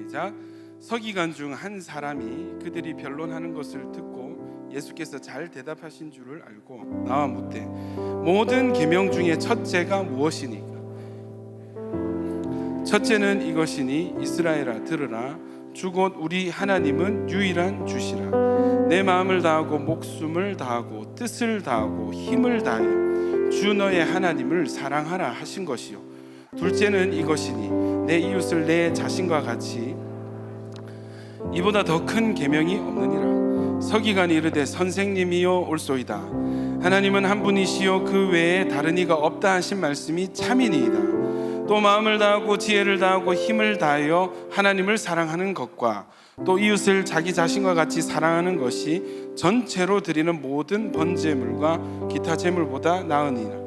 시작. 서기관 중 한 사람이 그들이 변론하는 것을 듣고 예수께서 잘 대답하신 줄을 알고 나와 묻되 모든 계명 중에 첫째가 무엇이니까? 첫째는 이것이니 이스라엘아 들으라. 주 곧 우리 하나님은 유일한 주시라. 내 마음을 다하고 목숨을 다하고 뜻을 다하고 힘을 다하여 주 너의 하나님을 사랑하라 하신 것이요. 둘째는 이것이니 내 이웃을 내 자신과 같이 이보다 더 큰 계명이 없느니라. 서기관이 이르되 선생님이여 올소이다. 하나님은 한 분이시요 그 외에 다른 이가 없다 하신 말씀이 참이니이다. 또 마음을 다하고 지혜를 다하고 힘을 다하여 하나님을 사랑하는 것과 또 이웃을 자기 자신과 같이 사랑하는 것이 전체로 드리는 모든 번제물과 기타 제물보다 나으니라.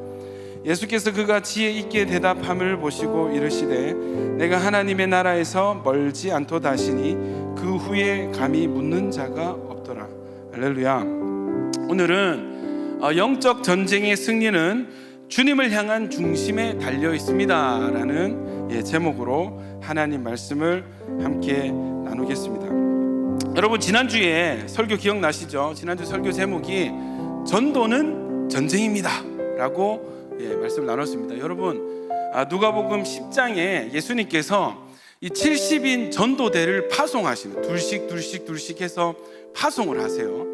예수께서 그가 지혜 있게 대답함을 보시고 이르시되 내가 하나님의 나라에서 멀지 않도다 하시니 그 후에 감히 묻는 자가 없더라. 할렐루야. 오늘은 영적 전쟁의 승리는 주님을 향한 중심에 달려 있습니다 라는 제목으로 하나님 말씀을 함께 나누겠습니다. 여러분, 지난주에 설교 기억나시죠? 지난주 설교 제목이 전도는 전쟁입니다 라고 말씀을 나눴습니다. 여러분, 누가복음 10장에 예수님께서 이 70인 전도대를 파송하시는, 둘씩 해서 파송을 하세요.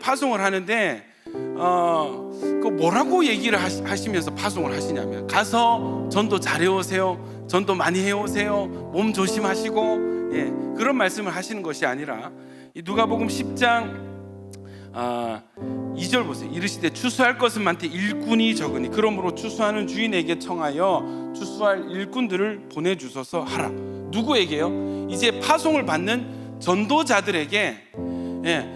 파송을 하는데 그 뭐라고 얘기를 하시면서 파송을 하시냐면, 가서 전도 잘해오세요, 전도 많이 해오세요, 몸 조심하시고, 그런 말씀을 하시는 것이 아니라 이 누가복음 10장 2절 보세요. 이르시되 추수할 것은 많되 일꾼이 적으니 그러므로 추수하는 주인에게 청하여 추수할 일꾼들을 보내주소서 하라. 누구에게요? 이제 파송을 받는 전도자들에게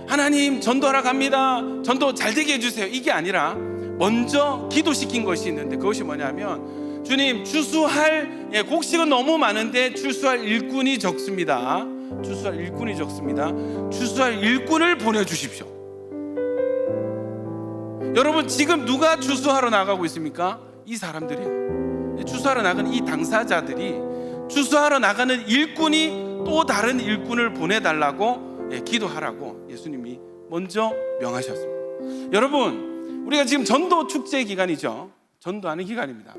하나님 전도하러 갑니다, 전도 잘 되게 해주세요, 이게 아니라 먼저 기도시킨 것이 있는데, 그것이 뭐냐면 주님, 추수할 곡식은 너무 많은데 추수할 일꾼이 적습니다. 추수할 일꾼이 적습니다. 추수할 일꾼을 보내주십시오. 여러분, 지금 누가 추수하러 나가고 있습니까? 이 사람들이에요. 추수하러 나가는 이 당사자들이, 추수하러 나가는 일꾼이 또 다른 일꾼을 보내달라고 기도하라고 예수님이 먼저 명하셨습니다. 여러분, 우리가 지금 전도 축제 기간이죠. 전도하는 기간입니다.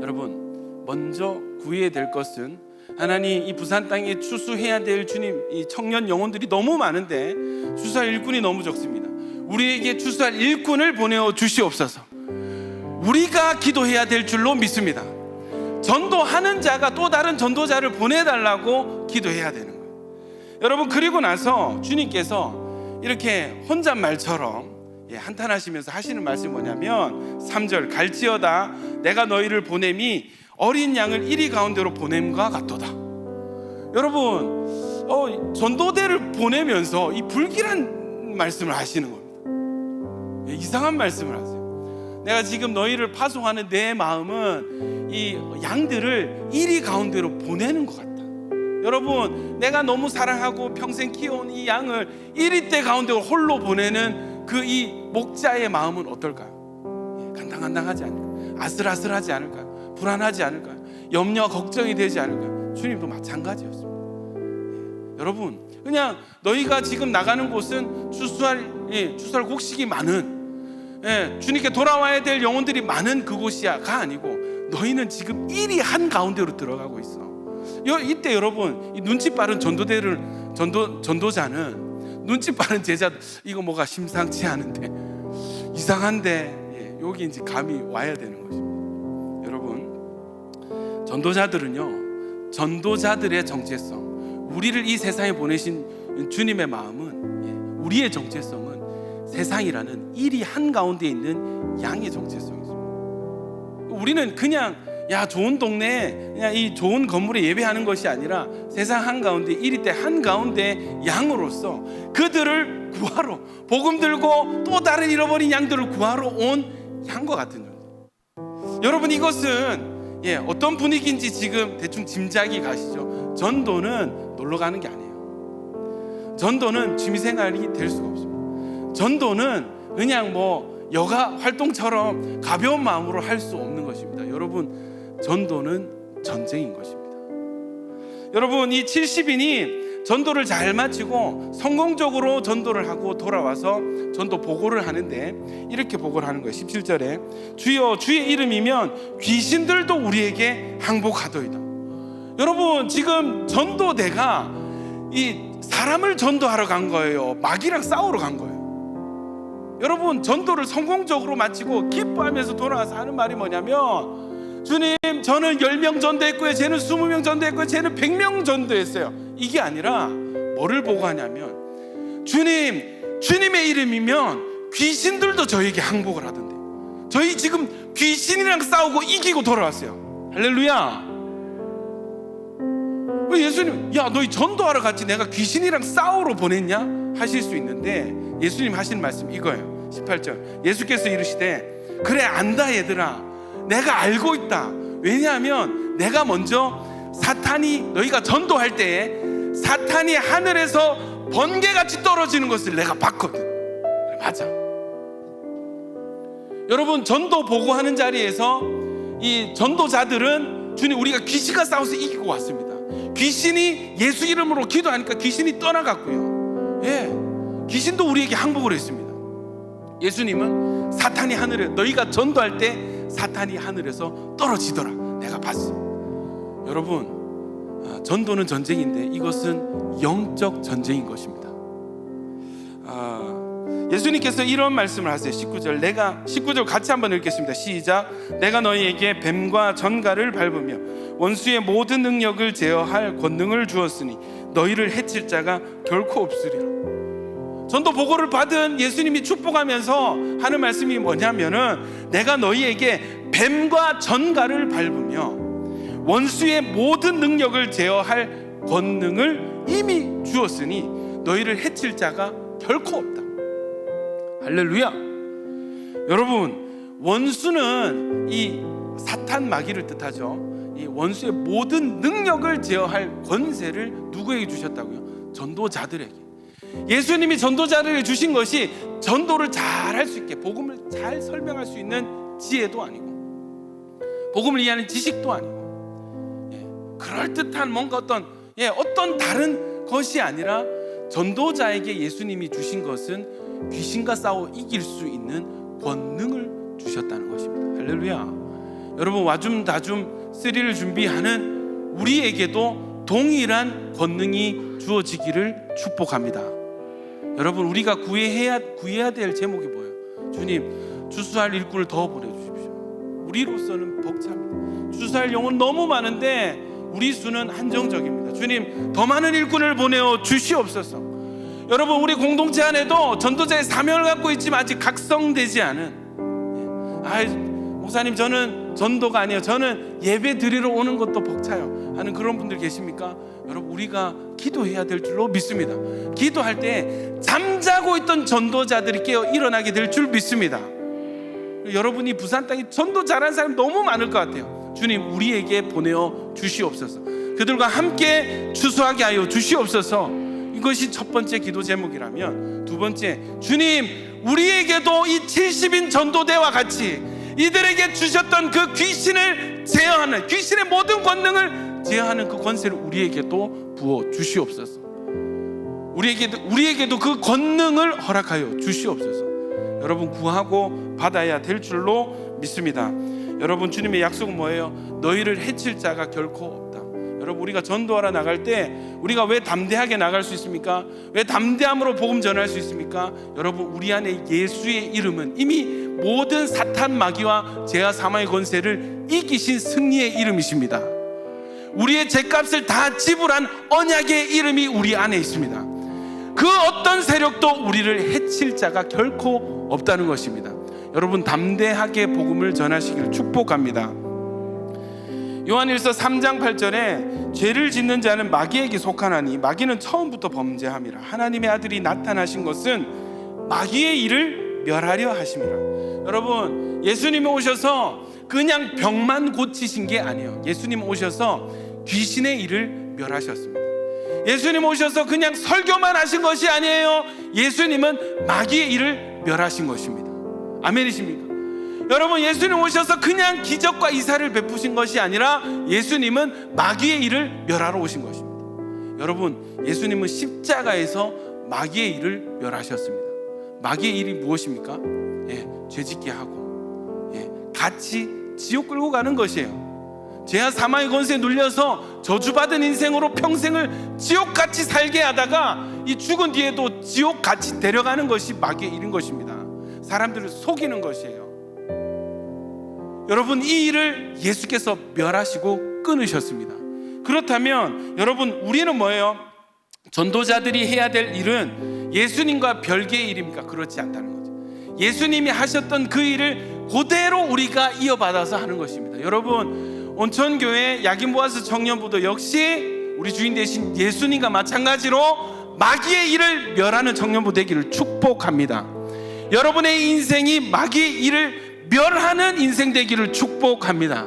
여러분, 먼저 구해야 될 것은, 하나님, 이 부산 땅에 추수해야 될 주님, 이 청년 영혼들이 너무 많은데 추수할 일꾼이 너무 적습니다. 우리에게 추수할 일꾼을 보내어 주시옵소서. 우리가 기도해야 될 줄로 믿습니다. 전도하는 자가 또 다른 전도자를 보내달라고 기도해야 되는 거예요. 여러분, 그리고 나서 주님께서 이렇게 혼잣말처럼 한탄하시면서 하시는 말씀이 뭐냐면 3절, 갈지어다 내가 너희를 보냄이 어린 양을 이리 가운데로 보냄과 같도다. 여러분, 전도대를 보내면서 이 불길한 말씀을 하시는 겁니다. 이상한 말씀을 하세요. 내가 지금 너희를 파송하는 내 마음은 이 양들을 이리 가운데로 보내는 것 같다. 여러분, 내가 너무 사랑하고 평생 키워온 이 양을 이리대 가운데로 홀로 보내는 그 이 목자의 마음은 어떨까요? 간당간당하지 않을까요? 아슬아슬하지 않을까요? 불안하지 않을까요? 염려, 걱정이 되지 않을까요? 주님도 마찬가지였습니다. 여러분, 그냥 너희가 지금 나가는 곳은 추수할 곡식이 많은, 주님께 돌아와야 될 영혼들이 많은 그곳이야가 아니고, 너희는 지금 일이 한 가운데로 들어가고 있어. 이때 여러분, 이 눈치 빠른 전도자는 눈치 빠른 제자, 이거 뭐가 심상치 않은데, 이상한데, 여기 이제 감이 와야 되는 것입니다. 여러분, 전도자들은요, 전도자들의 정체성, 우리를 이 세상에 보내신 주님의 마음은, 우리의 정체성은 세상이라는 일이 한가운데 있는 양의 정체성이죠. 우리는 그냥 좋은 동네에 그냥 이 좋은 건물에 예배하는 것이 아니라 세상 한가운데 이리 때 한가운데 양으로서 그들을 구하러, 복음 들고 또 다른 잃어버린 양들을 구하러 온 양과 같은 존재. 여러분, 이것은 어떤 분위기인지 지금 대충 짐작이 가시죠? 전도는 놀러 가는 게 아니에요. 전도는 취미생활이 될 수가 없습니다. 전도는 그냥 여가 활동처럼 가벼운 마음으로 할 수 없는 것입니다. 여러분, 전도는 전쟁인 것입니다. 여러분, 이 70인이 전도를 잘 마치고 성공적으로 전도를 하고 돌아와서 전도 보고를 하는데 이렇게 보고를 하는 거예요. 17절에 주여 주의 이름이면 귀신들도 우리에게 항복하도이다. 여러분, 지금 전도대가 이 사람을 전도하러 간 거예요. 마귀랑 싸우러 간 거예요. 여러분, 전도를 성공적으로 마치고 기뻐하면서 돌아와서 하는 말이 뭐냐면, 주님, 저는 10명 전도했고요, 쟤는 20명 전도했고요, 쟤는 100명 전도했어요. 이게 아니라 뭐를 보고 하냐면, 주님의 이름이면 귀신들도 저에게 항복을 하던데, 저희 지금 귀신이랑 싸우고 이기고 돌아왔어요. 할렐루야. 예수님, 야, 너희 전도하러 갔지 내가 귀신이랑 싸우러 보냈냐? 하실 수 있는데 예수님 하시는 말씀 이거예요. 18절, 예수께서 이르시되 그래, 안다 얘들아, 내가 알고 있다. 왜냐하면 내가 먼저 사탄이, 너희가 전도할 때에 사탄이 하늘에서 번개같이 떨어지는 것을 내가 봤거든. 그래, 맞아. 여러분, 전도 보고하는 자리에서 이 전도자들은, 주님, 우리가 귀신과 싸워서 이기고 왔습니다. 귀신이 예수 이름으로 기도하니까 귀신이 떠나갔고요. 예, 귀신도 우리에게 항복을 했습니다. 예수님은 사탄이 하늘에, 너희가 전도할 때 사탄이 하늘에서 떨어지더라, 내가 봤어. 여러분, 전도는 전쟁인데 이것은 영적 전쟁인 것입니다. 예수님께서 이런 말씀을 하세요. 19절 같이 한번 읽겠습니다. 시작. 내가 너희에게 뱀과 전갈을 밟으며 원수의 모든 능력을 제어할 권능을 주었으니 너희를 해칠 자가 결코 없으리라. 전도 보고를 받은 예수님이 축복하면서 하는 말씀이 뭐냐면은, 내가 너희에게 뱀과 전갈을 밟으며 원수의 모든 능력을 제어할 권능을 이미 주었으니 너희를 해칠 자가 결코 없다. 할렐루야. 여러분, 원수는 이 사탄, 마귀를 뜻하죠. 이 원수의 모든 능력을 제어할 권세를 누구에게 주셨다고요? 전도자들에게. 예수님이 전도자들에게 주신 것이 전도를 잘 할 수 있게, 복음을 잘 설명할 수 있는 지혜도 아니고, 복음을 이해하는 지식도 아니고, 그럴듯한 뭔가 어떤 다른 것이 아니라, 전도자에게 예수님이 주신 것은 귀신과 싸워 이길 수 있는 권능을 주셨다는 것입니다. 할렐루야. 여러분, 와줌 다줌 3를 준비하는 우리에게도 동일한 권능이 주어지기를 축복합니다. 여러분, 우리가 구해야 될 제목이 뭐예요? 주님, 주수할 일꾼을 더 보내주십시오. 우리로서는 벅찹니다. 주수할 영혼 너무 많은데 우리 수는 한정적입니다. 주님, 더 많은 일꾼을 보내어 주시옵소서. 여러분, 우리 공동체 안에도 전도자의 사명을 갖고 있지만 아직 각성되지 않은, 목사님, 저는 전도가 아니에요, 저는 예배 드리러 오는 것도 벅차요 하는 그런 분들 계십니까? 여러분, 우리가 기도해야 될 줄로 믿습니다. 기도할 때 잠자고 있던 전도자들이 깨어 일어나게 될 줄 믿습니다. 여러분이 부산 땅에 전도 잘하는 사람 너무 많을 것 같아요. 주님, 우리에게 보내어 주시옵소서. 그들과 함께 추수하게 하여 주시옵소서. 이것이 첫 번째 기도 제목이라면, 두 번째, 주님, 우리에게도 이 70인 전도대와 같이 이들에게 주셨던 그 귀신을 제어하는, 귀신의 모든 권능을 제어하는 그 권세를 우리에게도 부어 주시옵소서. 우리에게도 그 권능을 허락하여 주시옵소서. 여러분, 구하고 받아야 될 줄로 믿습니다. 여러분, 주님의 약속은 뭐예요? 너희를 해칠 자가 결코 없다. 여러분, 우리가 전도하러 나갈 때 우리가 왜 담대하게 나갈 수 있습니까? 왜 담대함으로 복음 전할 수 있습니까? 여러분, 우리 안에 예수의 이름은 이미 모든 사탄, 마귀와 죄와 사망의 권세를 이기신 승리의 이름이십니다. 우리의 죄값을 다 지불한 언약의 이름이 우리 안에 있습니다. 그 어떤 세력도 우리를 해칠 자가 결코 없다는 것입니다. 여러분, 담대하게 복음을 전하시기를 축복합니다. 요한일서 3장 8절에 죄를 짓는 자는 마귀에게 속하나니 마귀는 처음부터 범죄함이라. 하나님의 아들이 나타나신 것은 마귀의 일을 멸하려 하심이라. 여러분, 예수님이 오셔서 그냥 병만 고치신 게 아니에요. 예수님 오셔서 귀신의 일을 멸하셨습니다. 예수님 오셔서 그냥 설교만 하신 것이 아니에요. 예수님은 마귀의 일을 멸하신 것입니다. 아멘이십니까? 여러분, 예수님 오셔서 그냥 기적과 이사를 베푸신 것이 아니라 예수님은 마귀의 일을 멸하러 오신 것입니다. 여러분, 예수님은 십자가에서 마귀의 일을 멸하셨습니다. 마귀의 일이 무엇입니까? 죄짓게 하고 같이 지옥 끌고 가는 것이에요. 죄와 사망의 권세에 눌려서 저주받은 인생으로 평생을 지옥같이 살게 하다가 이 죽은 뒤에도 지옥같이 데려가는 것이 마귀의 일인 것입니다. 사람들을 속이는 것이에요. 여러분, 이 일을 예수께서 멸하시고 끊으셨습니다. 그렇다면 여러분, 우리는 뭐예요? 전도자들이 해야 될 일은 예수님과 별개의 일입니까? 그렇지 않다는 거죠. 예수님이 하셨던 그 일을 그대로 우리가 이어받아서 하는 것입니다. 여러분, 온천교회 야긴보아스 청년부도 역시 우리 주인 되신 예수님과 마찬가지로 마귀의 일을 멸하는 청년부 되기를 축복합니다. 여러분의 인생이 마귀의 일을 멸하는 인생 되기를 축복합니다.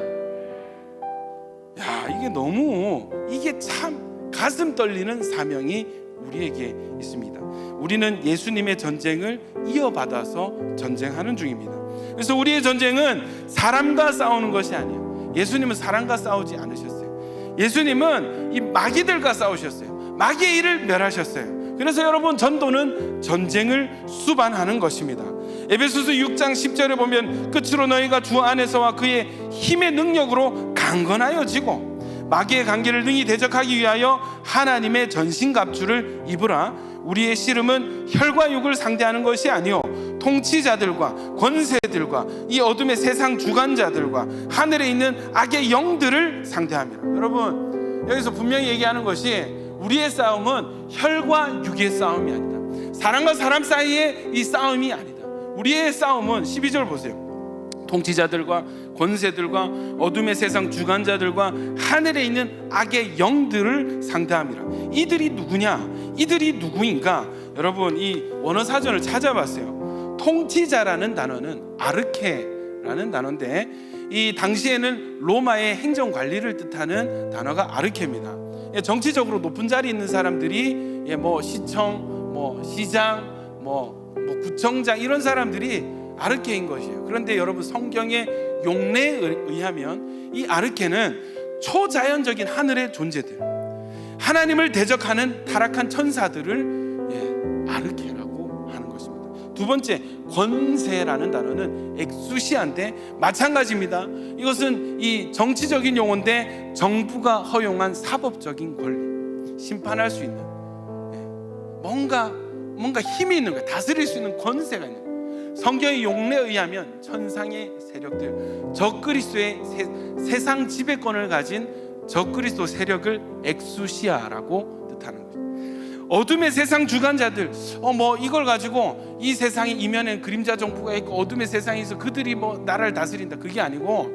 이게 참 가슴 떨리는 사명이 우리에게 있습니다. 우리는 예수님의 전쟁을 이어받아서 전쟁하는 중입니다. 그래서 우리의 전쟁은 사람과 싸우는 것이 아니에요. 예수님은 사람과 싸우지 않으셨어요. 예수님은 이 마귀들과 싸우셨어요. 마귀의 일을 멸하셨어요. 그래서 여러분, 전도는 전쟁을 수반하는 것입니다. 에베소서 6장 10절에 보면 끝으로 너희가 주 안에서와 그의 힘의 능력으로 강건하여지고 마귀의 관계를 능히 대적하기 위하여 하나님의 전신갑주를 입으라. 우리의 씨름은 혈과 육을 상대하는 것이 아니요 통치자들과 권세들과 이 어둠의 세상 주관자들과 하늘에 있는 악의 영들을 상대합니다. 여러분, 여기서 분명히 얘기하는 것이 우리의 싸움은 혈과 육의 싸움이 아니다. 사람과 사람 사이의 이 싸움이 아니다. 우리의 싸움은 12절 보세요. 통치자들과 권세들과 어둠의 세상 주관자들과 하늘에 있는 악의 영들을 상대함이라. 이들이 누구냐? 이들이 누구인가? 여러분, 이 원어사전을 찾아봤어요. 통치자라는 단어는 아르케라는 단어인데, 이 당시에는 로마의 행정관리를 뜻하는 단어가 아르케입니다. 정치적으로 높은 자리에 있는 사람들이 시청, 시장, 구청장, 이런 사람들이 아르케인 것이에요. 그런데 여러분, 성경의 용례에 의하면 이 아르케는 초자연적인 하늘의 존재들, 하나님을 대적하는 타락한 천사들을 아르케라고 하는 것입니다. 두 번째, 권세라는 단어는 엑수시아인데 마찬가지입니다. 이것은 이 정치적인 용어인데 정부가 허용한 사법적인 권리, 심판할 수 있는 뭔가 힘이 있는 거예요. 다스릴 수 있는 권세가 있는 거예요. 성경의 용례에 의하면 천상의 세력들, 적그리스도의 세상 지배권을 가진 적그리스도 세력을 엑수시아라고 뜻하는 거죠. 어둠의 세상 주관자들, 이걸 가지고 이 세상의 이면엔 그림자 정부가 있고 어둠의 세상에서 그들이 나라를 다스린다, 그게 아니고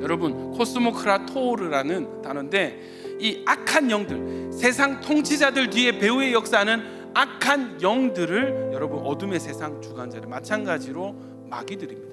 여러분, 코스모크라토르라는 단어인데, 이 악한 영들, 세상 통치자들 뒤에 배후의 역사는 악한 영들을 여러분, 어둠의 세상 주관자들, 마찬가지로 마귀들입니다.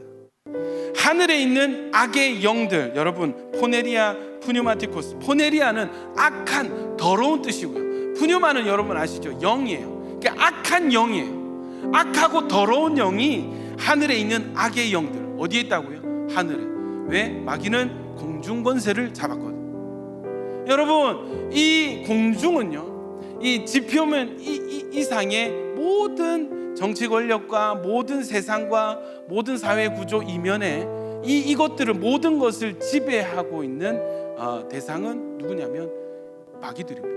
하늘에 있는 악의 영들, 여러분, 포네리아, 푸뉴마티코스. 포네리아는 악한, 더러운 뜻이고요. 푸뉴마는 여러분 아시죠? 영이에요. 그러니까 악한 영이에요. 악하고 더러운 영이 하늘에 있는 악의 영들, 어디에 있다고요? 하늘에. 왜? 마귀는 공중 권세를 잡았거든요. 여러분, 이 공중은요, 이 지표면 이상의 모든 정치 권력과 모든 세상과 모든 사회 구조 이면에 이것들을, 모든 것을 지배하고 있는 대상은 누구냐면 마귀들입니다.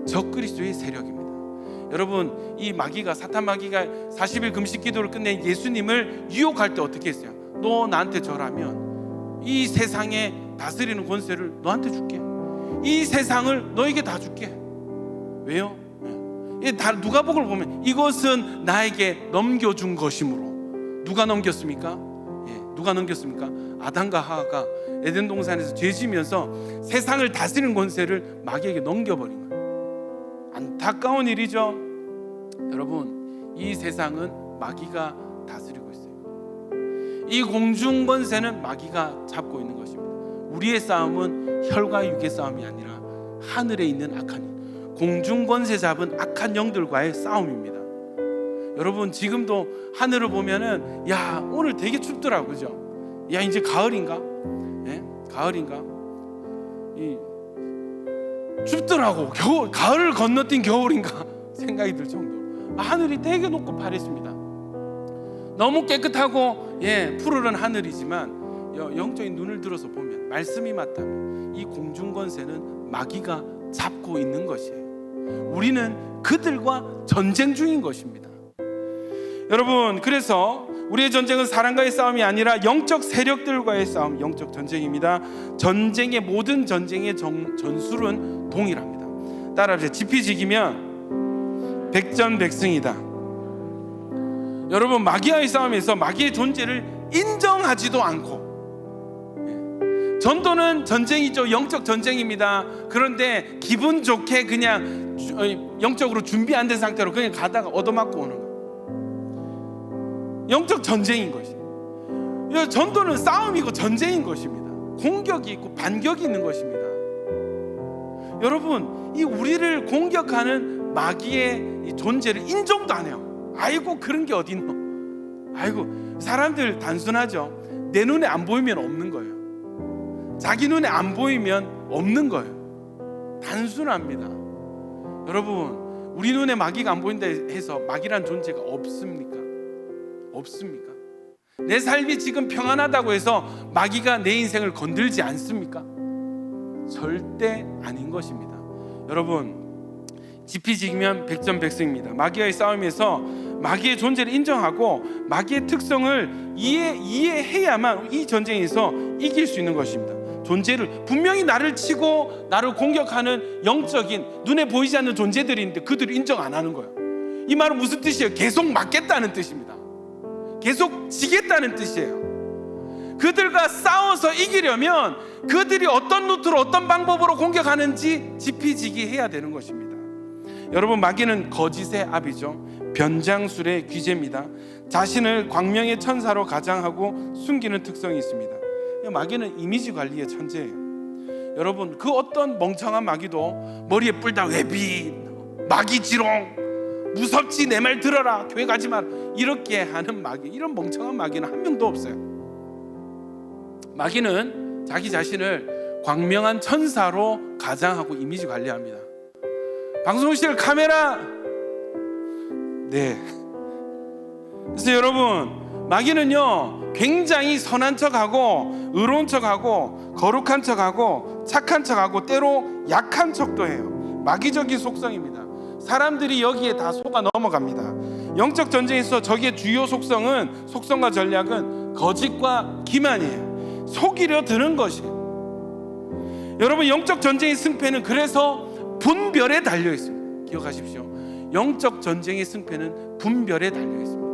적그리스도의 세력입니다. 여러분, 이 마귀가, 사탄 마귀가 40일 금식 기도를 끝낸 예수님을 유혹할 때 어떻게 했어요? 너 나한테 절하면 이 세상에 다스리는 권세를 너한테 줄게. 이 세상을 너에게 다 줄게. 왜요? 누가복음을 보면 이것은 나에게 넘겨준 것이므로. 누가 넘겼습니까? 누가 넘겼습니까? 아담과 하와가 에덴 동산에서 죄지면서 세상을 다스리는 권세를 마귀에게 넘겨버린 거예요. 안타까운 일이죠. 여러분, 이 세상은 마귀가 다스리고 있어요. 이 공중 권세는 마귀가 잡고 있는 것입니다. 우리의 싸움은 혈과 육의 싸움이 아니라 하늘에 있는 악한 영, 공중 권세 잡은 악한 영들과의 싸움입니다. 여러분 지금도 하늘을 보면은 야 오늘 되게 춥더라고요. 그죠? 야 이제 가을인가? 예? 가을인가? 춥더라고. 겨울, 가을을 건너뛴 겨울인가 생각이 들 정도로 하늘이 되게 높고 파랬습니다. 너무 깨끗하고 푸르른 하늘이지만 영적인 눈을 들어서 보면 말씀이 맞다면 이 공중권세는 마귀가 잡고 있는 것이에요. 우리는 그들과 전쟁 중인 것입니다. 여러분, 그래서 우리의 전쟁은 사람과의 싸움이 아니라 영적 세력들과의 싸움, 영적 전쟁입니다. 전쟁의 모든 전쟁의 전술은 동일합니다. 따라하세요. 지피지기면 백전백승이다. 여러분, 마귀와의 싸움에서 마귀의 존재를 인정하지도 않고, 전도는 전쟁이죠. 영적 전쟁입니다. 그런데 기분 좋게 그냥 영적으로 준비 안 된 상태로 그냥 가다가 얻어맞고 오는 거. 영적 전쟁인 것이에요. 전도는 싸움이고 전쟁인 것입니다. 공격이 있고 반격이 있는 것입니다. 여러분, 이 우리를 공격하는 마귀의 이 존재를 인정도 안 해요. 아이고 그런 게 어딨노. 아이고, 사람들 단순하죠. 내 눈에 안 보이면 없는 거예요. 자기 눈에 안 보이면 없는 거예요. 단순합니다. 여러분, 우리 눈에 마귀가 안 보인다 해서 마귀란 존재가 없습니까? 없습니까? 내 삶이 지금 평안하다고 해서 마귀가 내 인생을 건들지 않습니까? 절대 아닌 것입니다. 여러분, 지피지기면 백전백승입니다. 마귀와의 싸움에서 마귀의 존재를 인정하고 마귀의 특성을 이해해야만 이 전쟁에서 이길 수 있는 것입니다. 존재를, 분명히 나를 치고 나를 공격하는 영적인 눈에 보이지 않는 존재들이 있는데 그들을 인정 안 하는 거예요. 이 말은 무슨 뜻이에요? 계속 맞겠다는 뜻입니다. 계속 지겠다는 뜻이에요. 그들과 싸워서 이기려면 그들이 어떤 루트로 어떤 방법으로 공격하는지 지피지기 해야 되는 것입니다. 여러분, 마귀는 거짓의 압이죠. 변장술의 귀재입니다. 자신을 광명의 천사로 가장하고 숨기는 특성이 있습니다. 마귀는 이미지 관리의 천재예요. 여러분, 그 어떤 멍청한 마귀도 머리에 뿔다 외비, 마귀지롱, 무섭지, 내 말 들어라, 교회 가지 마라, 이렇게 하는 마귀, 이런 멍청한 마귀는 한 명도 없어요. 마귀는 자기 자신을 광명한 천사로 가장하고 이미지 관리합니다. 방송실 카메라. 그래서 여러분, 마귀는요 굉장히 선한 척하고 의로운 척하고 거룩한 척하고 착한 척하고 때로 약한 척도 해요. 마귀적인 속성입니다. 사람들이 여기에 다 속아 넘어갑니다. 영적 전쟁에서 적의 주요 속성과 전략은 거짓과 기만이에요. 속이려 드는 것이에요. 여러분, 영적 전쟁의 승패는 그래서 분별에 달려 있습니다. 기억하십시오. 영적 전쟁의 승패는 분별에 달려 있습니다.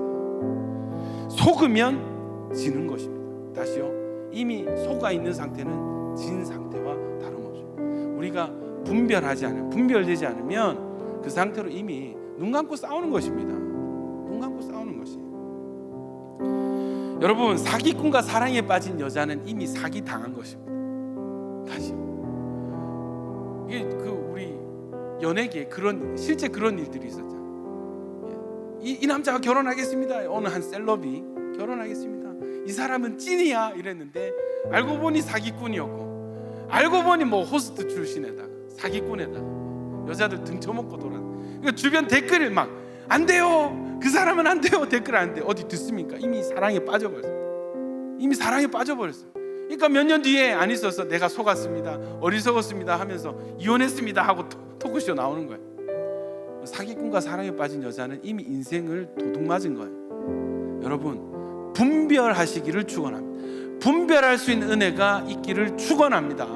속으면 지는 것입니다. 다시요, 이미 속아 있는 상태는 진 상태와 다름없습니다. 우리가 분별되지 않으면 그 상태로 이미 눈 감고 싸우는 것입니다. 눈 감고 싸우는 것이에요. 여러분, 사기꾼과 사랑에 빠진 여자는 이미 사기 당한 것입니다. 다시, 이게 우리 연예계에 실제 그런 일들이 있었잖아요. 이 남자가 결혼하겠습니다. 어느 한 셀럽이 결혼하겠습니다. 이 사람은 찐이야 이랬는데 알고 보니 사기꾼이었고, 알고 보니 뭐 호스트 출신에다가 사기꾼에다가 여자들 등쳐먹고 돌아. 그러니까 주변 댓글을 막 안 돼요, 그 사람은 안 돼요, 댓글 안 돼. 어디 듣습니까? 이미 사랑에 빠져버렸어요. 이미 사랑에 빠져버렸어요. 그러니까 몇 년 뒤에 안 있어서 내가 속았습니다, 어리석었습니다 하면서 이혼했습니다 하고 토크쇼 나오는 거예요. 사기꾼과 사랑에 빠진 여자는 이미 인생을 도둑맞은 거예요. 여러분, 분별하시기를 축원합니다. 분별할 수 있는 은혜가 있기를 축원합니다.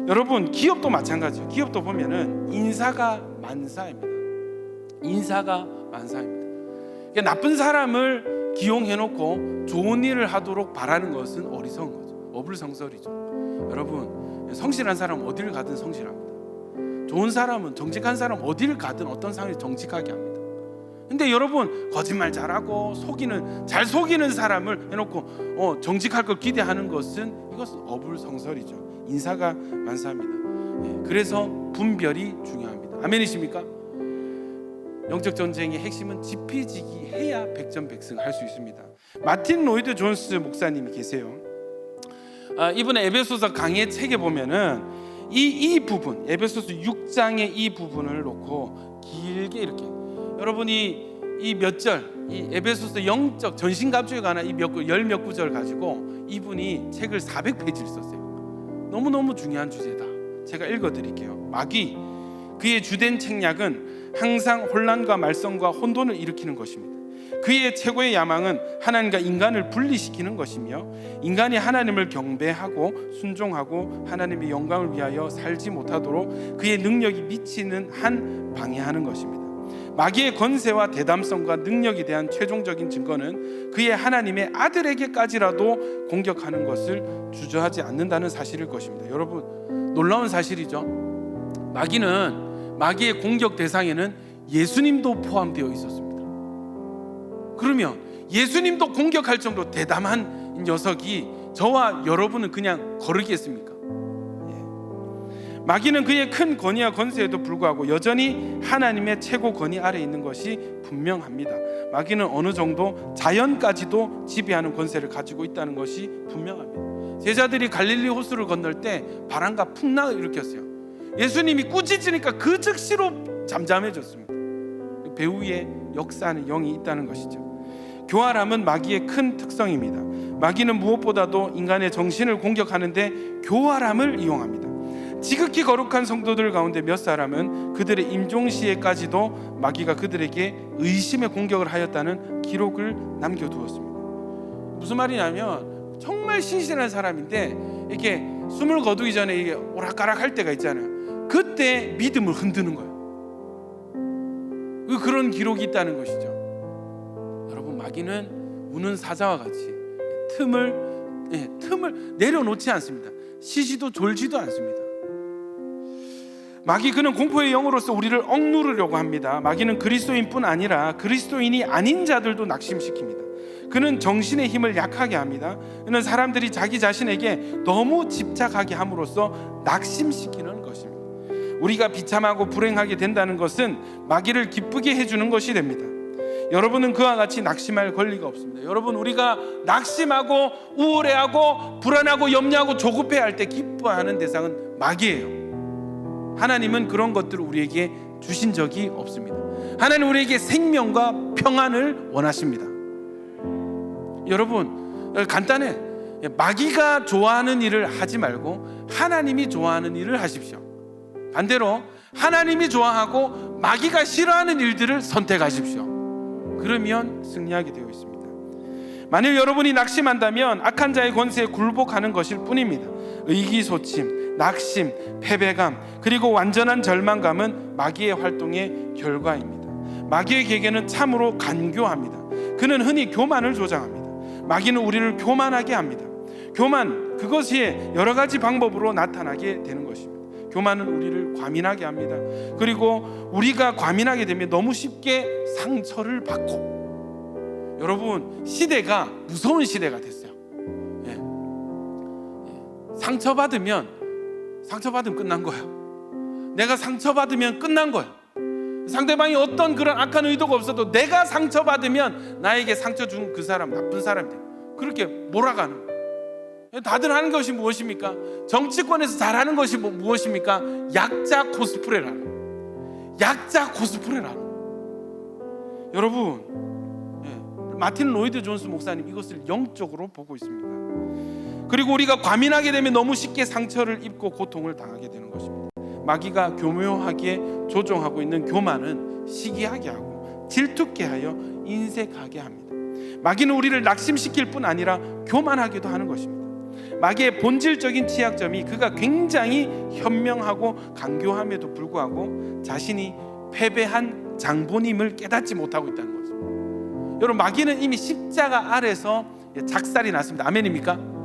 여러분, 기업도 마찬가지예요. 기업도 보면은 인사가 만사입니다. 인사가 만사입니다. 그러니까 나쁜 사람을 기용해놓고 좋은 일을 하도록 바라는 것은 어리석은 거죠. 어불성설이죠. 여러분, 성실한 사람은 어디를 가든 성실합니다. 좋은 사람은, 정직한 사람은 어디를 가든 어떤 상황을 정직하게 합니다. 근데 여러분, 거짓말 잘하고 잘 속이는 사람을 해놓고 정직할 걸 기대하는 것은 이것은 어불성설이죠. 인사가 만사합니다. 그래서 분별이 중요합니다. 아멘이십니까? 영적 전쟁의 핵심은 지피지기 해야 백전백승 할 수 있습니다. 마틴 로이드 존스 목사님이 계세요. 이분의 에베소서 강의 책에 보면은 이 부분, 에베소서 6장의 이 부분을 놓고 길게 이렇게, 여러분이 이 몇 절, 이 에베소서 영적 전신갑주에 관한 이 열 몇 구절 가지고 이분이 책을 400페이지를 썼어요. 너무너무 중요한 주제다. 제가 읽어드릴게요. 마귀, 그의 주된 책략은 항상 혼란과 말썽과 혼돈을 일으키는 것입니다. 그의 최고의 야망은 하나님과 인간을 분리시키는 것이며, 인간이 하나님을 경배하고 순종하고 하나님의 영광을 위하여 살지 못하도록 그의 능력이 미치는 한 방해하는 것입니다. 마귀의 권세와 대담성과 능력에 대한 최종적인 증거는 그의 하나님의 아들에게까지라도 공격하는 것을 주저하지 않는다는 사실일 것입니다. 여러분, 놀라운 사실이죠. 마귀의 공격 대상에는 예수님도 포함되어 있었습니다. 그러면 예수님도 공격할 정도로 대담한 녀석이 저와 여러분은 그냥 거르겠습니까? 마귀는 그의 큰 권위와 권세에도 불구하고 여전히 하나님의 최고 권위 아래 있는 것이 분명합니다. 마귀는 어느 정도 자연까지도 지배하는 권세를 가지고 있다는 것이 분명합니다. 제자들이 갈릴리 호수를 건널 때 바람과 풍랑을 일으켰어요. 예수님이 꾸짖으니까 그 즉시로 잠잠해졌습니다. 배후에 역사하는 영이 있다는 것이죠. 교활함은 마귀의 큰 특성입니다. 마귀는 무엇보다도 인간의 정신을 공격하는데 교활함을 이용합니다. 지극히 거룩한 성도들 가운데 몇 사람은 그들의 임종시에까지도 마귀가 그들에게 의심의 공격을 하였다는 기록을 남겨두었습니다. 무슨 말이냐면, 정말 신실한 사람인데 이렇게 숨을 거두기 전에 이게 오락가락 할 때가 있잖아요. 그때 믿음을 흔드는 거예요. 그런 기록이 있다는 것이죠. 여러분, 마귀는 우는 사자와 같이 틈을 내려놓지 않습니다. 쉬지도 졸지도 않습니다. 마귀, 그는 공포의 영으로서 우리를 억누르려고 합니다. 마귀는 그리스도인뿐 아니라 그리스도인이 아닌 자들도 낙심시킵니다. 그는 정신의 힘을 약하게 합니다. 그는 사람들이 자기 자신에게 너무 집착하게 함으로써 낙심시키는 것입니다. 우리가 비참하고 불행하게 된다는 것은 마귀를 기쁘게 해주는 것이 됩니다. 여러분은 그와 같이 낙심할 권리가 없습니다. 여러분, 우리가 낙심하고 우울해하고 불안하고 염려하고 조급해할 때 기뻐하는 대상은 마귀예요. 하나님은 그런 것들을 우리에게 주신 적이 없습니다. 하나님은 우리에게 생명과 평안을 원하십니다. 여러분, 간단해. 마귀가 좋아하는 일을 하지 말고 하나님이 좋아하는 일을 하십시오. 반대로 하나님이 좋아하고 마귀가 싫어하는 일들을 선택하십시오. 그러면 승리하게 되어 있습니다. 만일 여러분이 낙심한다면 악한 자의 권세에 굴복하는 것일 뿐입니다. 의기소침, 낙심, 패배감, 그리고 완전한 절망감은 마귀의 활동의 결과입니다. 마귀의 계계는 참으로 간교합니다. 그는 흔히 교만을 조장합니다. 마귀는 우리를 교만하게 합니다. 교만, 그것이 여러 가지 방법으로 나타나게 되는 것입니다. 교만은 우리를 과민하게 합니다. 그리고 우리가 과민하게 되면 너무 쉽게 상처를 받고, 여러분, 시대가 무서운 시대가 됐어요. 상처받으면 끝난 거예요. 내가 상처받으면 끝난 거예요. 상대방이 어떤 그런 악한 의도가 없어도 내가 상처받으면 나에게 상처 준 그 사람 나쁜 사람이 돼요. 그렇게 몰아가는 거예요. 다들 하는 것이 무엇입니까? 정치권에서 잘하는 것이 무엇입니까? 약자 코스프레라는 거예요. 약자 코스프레라는 거예요. 여러분, 마틴 로이드 존스 목사님 이것을 영적으로 보고 있습니다. 그리고 우리가 과민하게 되면 너무 쉽게 상처를 입고 고통을 당하게 되는 것입니다. 마귀가 교묘하게 조종하고 있는 교만은 시기하게 하고 질투케 하여 인색하게 합니다. 마귀는 우리를 낙심시킬 뿐 아니라 교만하기도 하는 것입니다. 마귀의 본질적인 취약점이 그가 굉장히 현명하고 강교함에도 불구하고 자신이 패배한 장본임을 깨닫지 못하고 있다는 거죠. 여러분, 마귀는 이미 십자가 아래서 작살이 났습니다. 아멘입니까?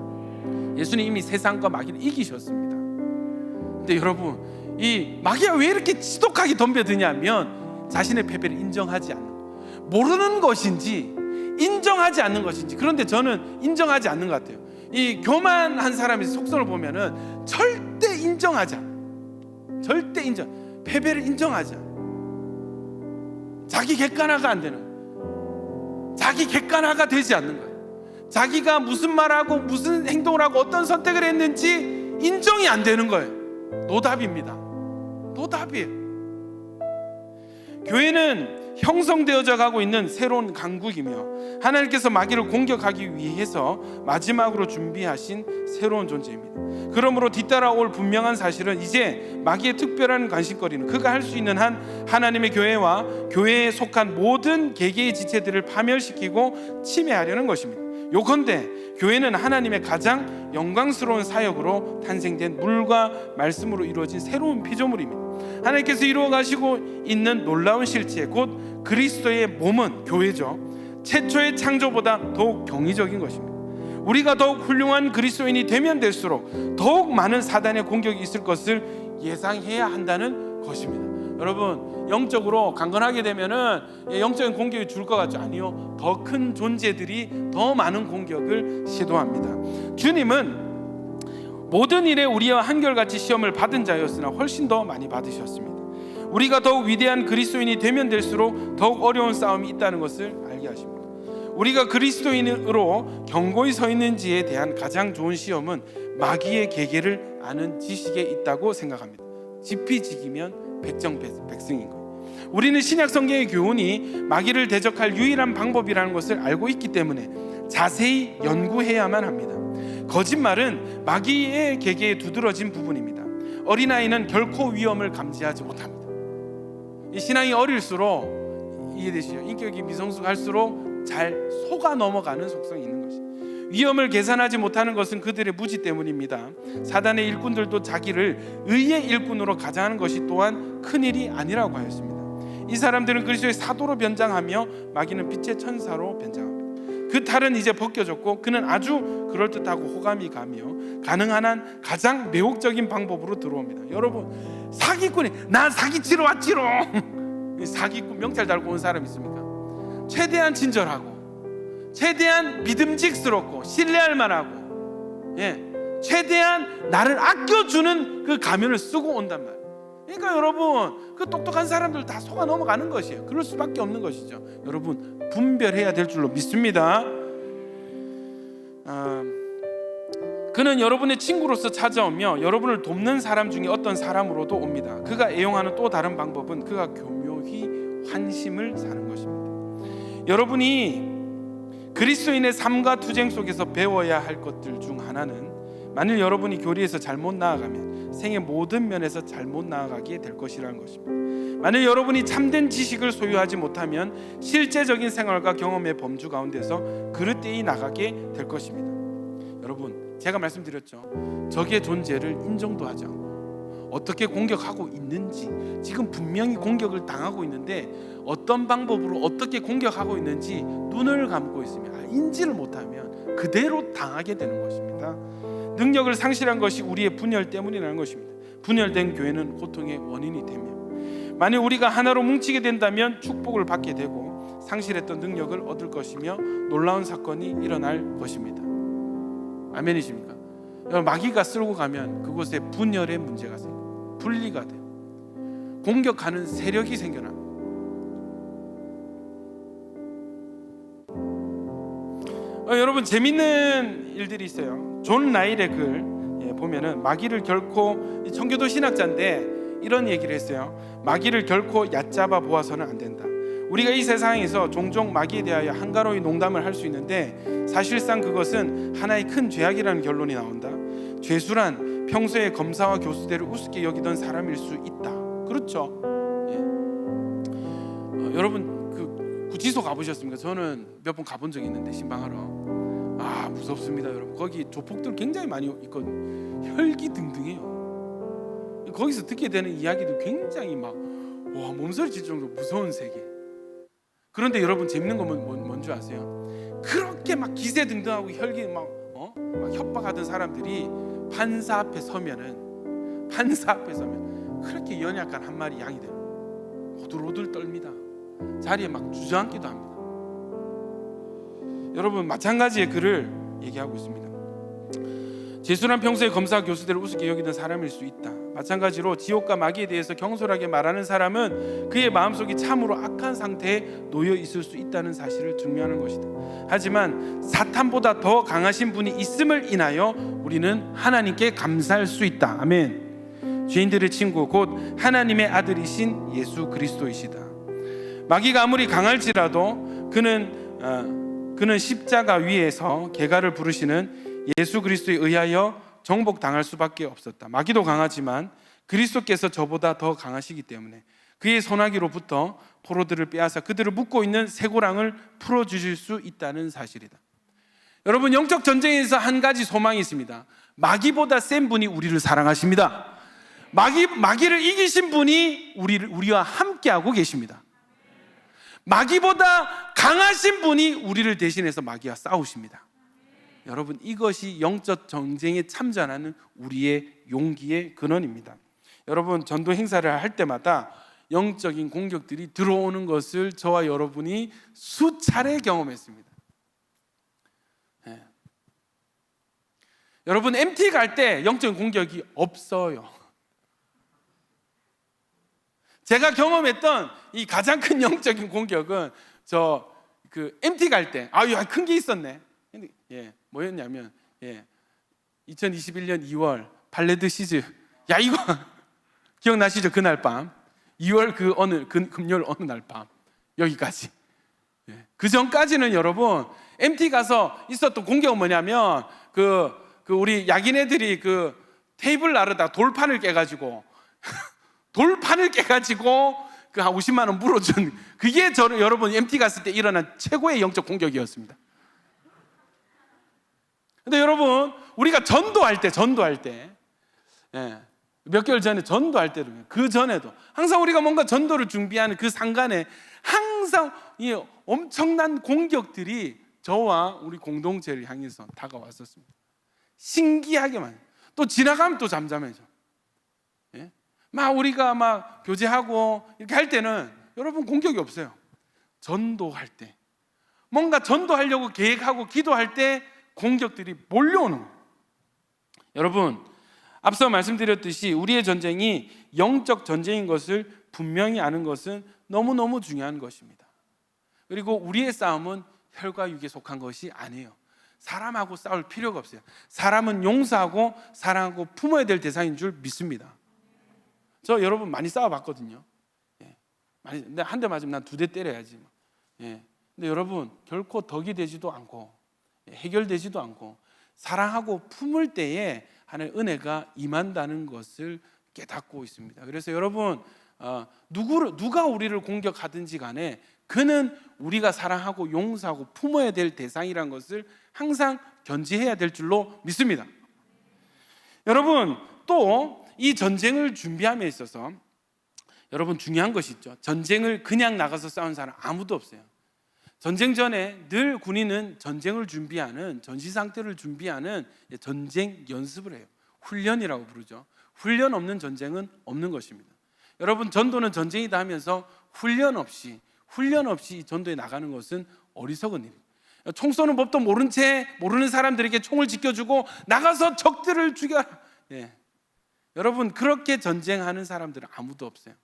예수님 이미 세상과 마귀를 이기셨습니다. 근데 여러분, 이 마귀가 왜 이렇게 지독하게 덤벼드냐면 자신의 패배를 인정하지 않는, 모르는 것인지 인정하지 않는 것인지. 그런데 저는 인정하지 않는 것 같아요. 이 교만한 사람의 속성을 보면은 절대 인정하지 않아. 절대 패배를 인정하지 않아. 자기 객관화가 안 되는 거예요. 자기 객관화가 되지 않는 거예요. 자기가 무슨 말하고 무슨 행동을 하고 어떤 선택을 했는지 인정이 안 되는 거예요. 노답입니다. 노답이에요. 교회는 형성되어져 가고 있는 새로운 강국이며 하나님께서 마귀를 공격하기 위해서 마지막으로 준비하신 새로운 존재입니다. 그러므로 뒤따라올 분명한 사실은 이제 마귀의 특별한 관심거리는 그가 할 수 있는 한 하나님의 교회와 교회에 속한 모든 개개의 지체들을 파멸시키고 침해하려는 것입니다. 요컨대 교회는 하나님의 가장 영광스러운 사역으로 탄생된 물과 말씀으로 이루어진 새로운 피조물입니다. 하나님께서 이루어 가시고 있는 놀라운 실체 곧 그리스도의 몸은 교회죠. 최초의 창조보다 더욱 경이적인 것입니다. 우리가 더욱 훌륭한 그리스도인이 되면 될수록 더욱 많은 사단의 공격이 있을 것을 예상해야 한다는 것입니다. 여러분, 영적으로 강건하게 되면은 영적인 공격이 줄 것 같죠? 아니요. 더 큰 존재들이 더 많은 공격을 시도합니다. 주님은 모든 일에 우리와 한결같이 시험을 받은 자였으나 훨씬 더 많이 받으셨습니다. 우리가 더욱 위대한 그리스도인이 되면 될수록 더욱 어려운 싸움이 있다는 것을 알게 하십니다. 우리가 그리스도인으로 견고히 서 있는지에 대한 가장 좋은 시험은 마귀의 계계를 아는 지식에 있다고 생각합니다. 지피지기면 백정백승인 거예요. 우리는 신약 성경의 교훈이 마귀를 대적할 유일한 방법이라는 것을 알고 있기 때문에 자세히 연구해야만 합니다. 거짓말은 마귀의 계계에 두드러진 부분입니다. 어린아이는 결코 위험을 감지하지 못합니다. 이 신앙이 어릴수록 이해되시죠? 인격이 미성숙할수록 잘 속아 넘어가는 속성이 있는 것이. 위험을 계산하지 못하는 것은 그들의 무지 때문입니다. 사단의 일꾼들도 자기를 의의 일꾼으로 가장하는 것이 또한 큰일이 아니라고 하였습니다. 이 사람들은 그리스도의 사도로 변장하며 마귀는 빛의 천사로 변장합니다. 그 탈은 이제 벗겨졌고 그는 아주 그럴듯하고 호감이 가며 가능한 한 가장 매혹적인 방법으로 들어옵니다. 여러분, 사기꾼이 난 사기치러 왔지로 사기꾼 명찰 달고 온 사람 있습니까? 최대한 친절하고 최대한 믿음직스럽고 신뢰할 만하고 최대한 나를 아껴주는 그 가면을 쓰고 온단 말이에요. 그러니까 여러분, 그 똑똑한 사람들 다 속아 넘어가는 것이에요. 그럴 수밖에 없는 것이죠. 여러분, 분별해야 될 줄로 믿습니다. 그는 여러분의 친구로서 찾아오며 여러분을 돕는 사람 중에 어떤 사람으로도 옵니다. 그가 애용하는 또 다른 방법은 그가 교묘히 환심을 사는 것입니다. 여러분이 그리스도인의 삶과 투쟁 속에서 배워야 할 것들 중 하나는 만일 여러분이 교리에서 잘못 나아가면 생의 모든 면에서 잘못 나아가게 될 것이라는 것입니다. 만일 여러분이 참된 지식을 소유하지 못하면 실제적인 생활과 경험의 범주 가운데서 그릇되이 나가게 될 것입니다. 여러분, 제가 말씀드렸죠. 적의 존재를 인정도 하지 않고 어떻게 공격하고 있는지, 지금 분명히 공격을 당하고 있는데 어떤 방법으로 어떻게 공격하고 있는지 눈을 감고 있으면 인지를 못하면 그대로 당하게 되는 것입니다. 능력을 상실한 것이 우리의 분열 때문이라는 것입니다. 분열된 교회는 고통의 원인이 되며 만일 우리가 하나로 뭉치게 된다면 축복을 받게 되고 상실했던 능력을 얻을 것이며 놀라운 사건이 일어날 것입니다. 아멘이십니까? 여러분, 마귀가 쓸고 가면 그곳에 분열의 문제가 생겨요. 분리가 돼요. 공격하는 세력이 생겨납니다. 여러분, 재밌는 일들이 있어요. 존 라일의 글 보면은 마귀를 결코, 청교도 신학자인데 이런 얘기를 했어요. 마귀를 결코 얕잡아 보아서는 안 된다. 우리가 이 세상에서 종종 마귀에 대하여 한가로이 농담을 할 수 있는데 사실상 그것은 하나의 큰 죄악이라는 결론이 나온다. 죄수란 평소에 검사와 교수들을 우습게 여기던 사람일 수 있다. 그렇죠? 여러분, 그 구치소 가보셨습니까? 저는 몇 번 가본 적이 있는데 신방하러. 무섭습니다, 여러분. 거기 조폭들 굉장히 많이 있거든요. 혈기등등해요. 거기서 듣게 되는 이야기도 굉장히 몸서리 칠 정도로 무서운 세계. 그런데 여러분, 재밌는 건 뭔지 아세요? 그렇게 막 기세등등하고 혈기 막 협박하던 사람들이 판사 앞에 서면 그렇게 연약한 한 마리 양이 돼요. 오들오들 떨니다. 자리에 막 주저앉기도 합니다. 여러분, 마찬가지의 글을 얘기하고 있습니다. 죄수란 평소에 검사 교수들을 우습게 여기던 사람일 수 있다. 마찬가지로 지옥과 마귀에 대해서 경솔하게 말하는 사람은 그의 마음속이 참으로 악한 상태에 놓여 있을 수 있다는 사실을 증명하는 것이다. 하지만 사탄보다 더 강하신 분이 있음을 인하여 우리는 하나님께 감사할 수 있다. 아멘. 죄인들의 친구 곧 하나님의 아들이신 예수 그리스도이시다. 마귀가 아무리 강할지라도 그는 십자가 위에서 개가를 부르시는 예수 그리스도에 의하여 정복당할 수밖에 없었다. 마귀도 강하지만 그리스도께서 저보다 더 강하시기 때문에 그의 손아귀로부터 포로들을 빼앗아 그들을 묶고 있는 쇠고랑을 풀어주실 수 있다는 사실이다. 여러분, 영적 전쟁에서 한 가지 소망이 있습니다. 마귀보다 센 분이 우리를 사랑하십니다. 마귀를 이기신 분이 우리와 함께하고 계십니다. 마귀보다 강하신 분이 우리를 대신해서 마귀와 싸우십니다. 여러분, 이것이 영적 전쟁에 참전하는 우리의 용기의 근원입니다. 여러분, 전도 행사를 할 때마다 영적인 공격들이 들어오는 것을 저와 여러분이 수차례 경험했습니다. 네. 여러분, MT 갈 때 영적인 공격이 없어요. 제가 경험했던 이 가장 큰 영적인 공격은 MT 갈 때, 큰 게 있었네. 뭐였냐면 2021년 2월 발레드 시즈. 이거 기억나시죠? 그날 밤 2월 금요일 어느 날 밤 여기까지. 그 전까지는 여러분 MT 가서 있었던 공격은 뭐냐면 우리 야긴 애들이 그 테이블 나르다 돌판을 깨가지고 그 한 50만 원 물어준 그게 여러분 MT 갔을 때 일어난 최고의 영적 공격이었습니다. 근데 여러분, 우리가 전도할 때 몇 개월 전에 전도할 때도 그 전에도 항상 우리가 뭔가 전도를 준비하는 그 상간에 항상 이 엄청난 공격들이 저와 우리 공동체를 향해서 다가왔었습니다. 신기하게만. 또 지나가면 또 잠잠해져. 우리가 교제하고 이렇게 할 때는 여러분 공격이 없어요. 전도할 때, 뭔가 전도하려고 계획하고 기도할 때 공격들이 몰려오는 거예요. 여러분, 앞서 말씀드렸듯이 우리의 전쟁이 영적 전쟁인 것을 분명히 아는 것은 너무너무 중요한 것입니다. 그리고 우리의 싸움은 혈과 육에 속한 것이 아니에요. 사람하고 싸울 필요가 없어요. 사람은 용서하고 사랑하고 품어야 될 대상인 줄 믿습니다. 저 여러분 많이 싸워봤거든요. 근데 한 대 맞으면 난 2대 때려야지. 근데 여러분, 결코 덕이 되지도 않고 해결되지도 않고 사랑하고 품을 때에 하나님의 은혜가 임한다는 것을 깨닫고 있습니다. 그래서 여러분, 누가 우리를 공격하든지 간에 그는 우리가 사랑하고 용서하고 품어야 될 대상이라는 것을 항상 견지해야 될 줄로 믿습니다. 여러분, 또 이 전쟁을 준비함에 있어서 여러분 중요한 것이 있죠. 전쟁을 그냥 나가서 싸운 사람 아무도 없어요. 전쟁 전에 늘 군인은 전쟁을 준비하는, 전시 상태를 준비하는 전쟁 연습을 해요. 훈련이라고 부르죠. 훈련 없는 전쟁은 없는 것입니다. 여러분, 전도는 전쟁이다 하면서 훈련 없이 전도에 나가는 것은 어리석은 일이에요. 총 쏘는 법도 모르는 사람들에게 총을 지켜주고 나가서 적들을 죽여라. 여러분, 그렇게 전쟁하는 사람들은 아무도 없어요.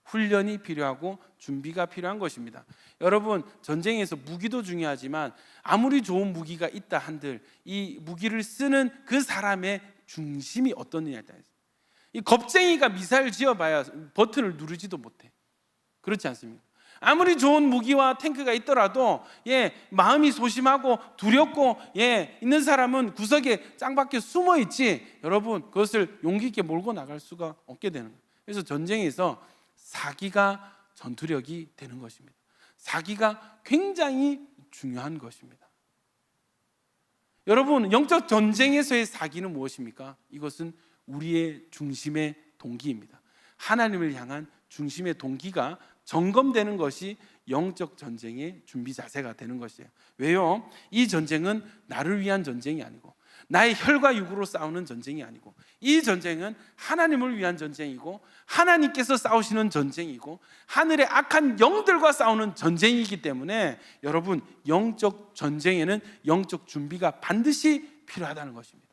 훈련이 필요하고 준비가 필요한 것입니다. 여러분, 전쟁에서 무기도 중요하지만 아무리 좋은 무기가 있다 한들 이 무기를 쓰는 그 사람의 중심이 어떻느냐에 따라 있어요. 이 겁쟁이가 미사일 지어봐야 버튼을 누르지도 못해. 그렇지 않습니까? 아무리 좋은 무기와 탱크가 있더라도 마음이 소심하고 두렵고 있는 사람은 구석에 짱박혀 숨어 있지, 여러분, 그것을 용기 있게 몰고 나갈 수가 없게 되는 거예요. 그래서 전쟁에서 사기가 전투력이 되는 것입니다. 사기가 굉장히 중요한 것입니다. 여러분, 영적 전쟁에서의 사기는 무엇입니까? 이것은 우리의 중심의 동기입니다. 하나님을 향한 중심의 동기가 점검되는 것이 영적 전쟁의 준비 자세가 되는 것이에요. 왜요? 이 전쟁은 나를 위한 전쟁이 아니고 나의 혈과 육으로 싸우는 전쟁이 아니고 이 전쟁은 하나님을 위한 전쟁이고 하나님께서 싸우시는 전쟁이고 하늘의 악한 영들과 싸우는 전쟁이기 때문에 여러분, 영적 전쟁에는 영적 준비가 반드시 필요하다는 것입니다.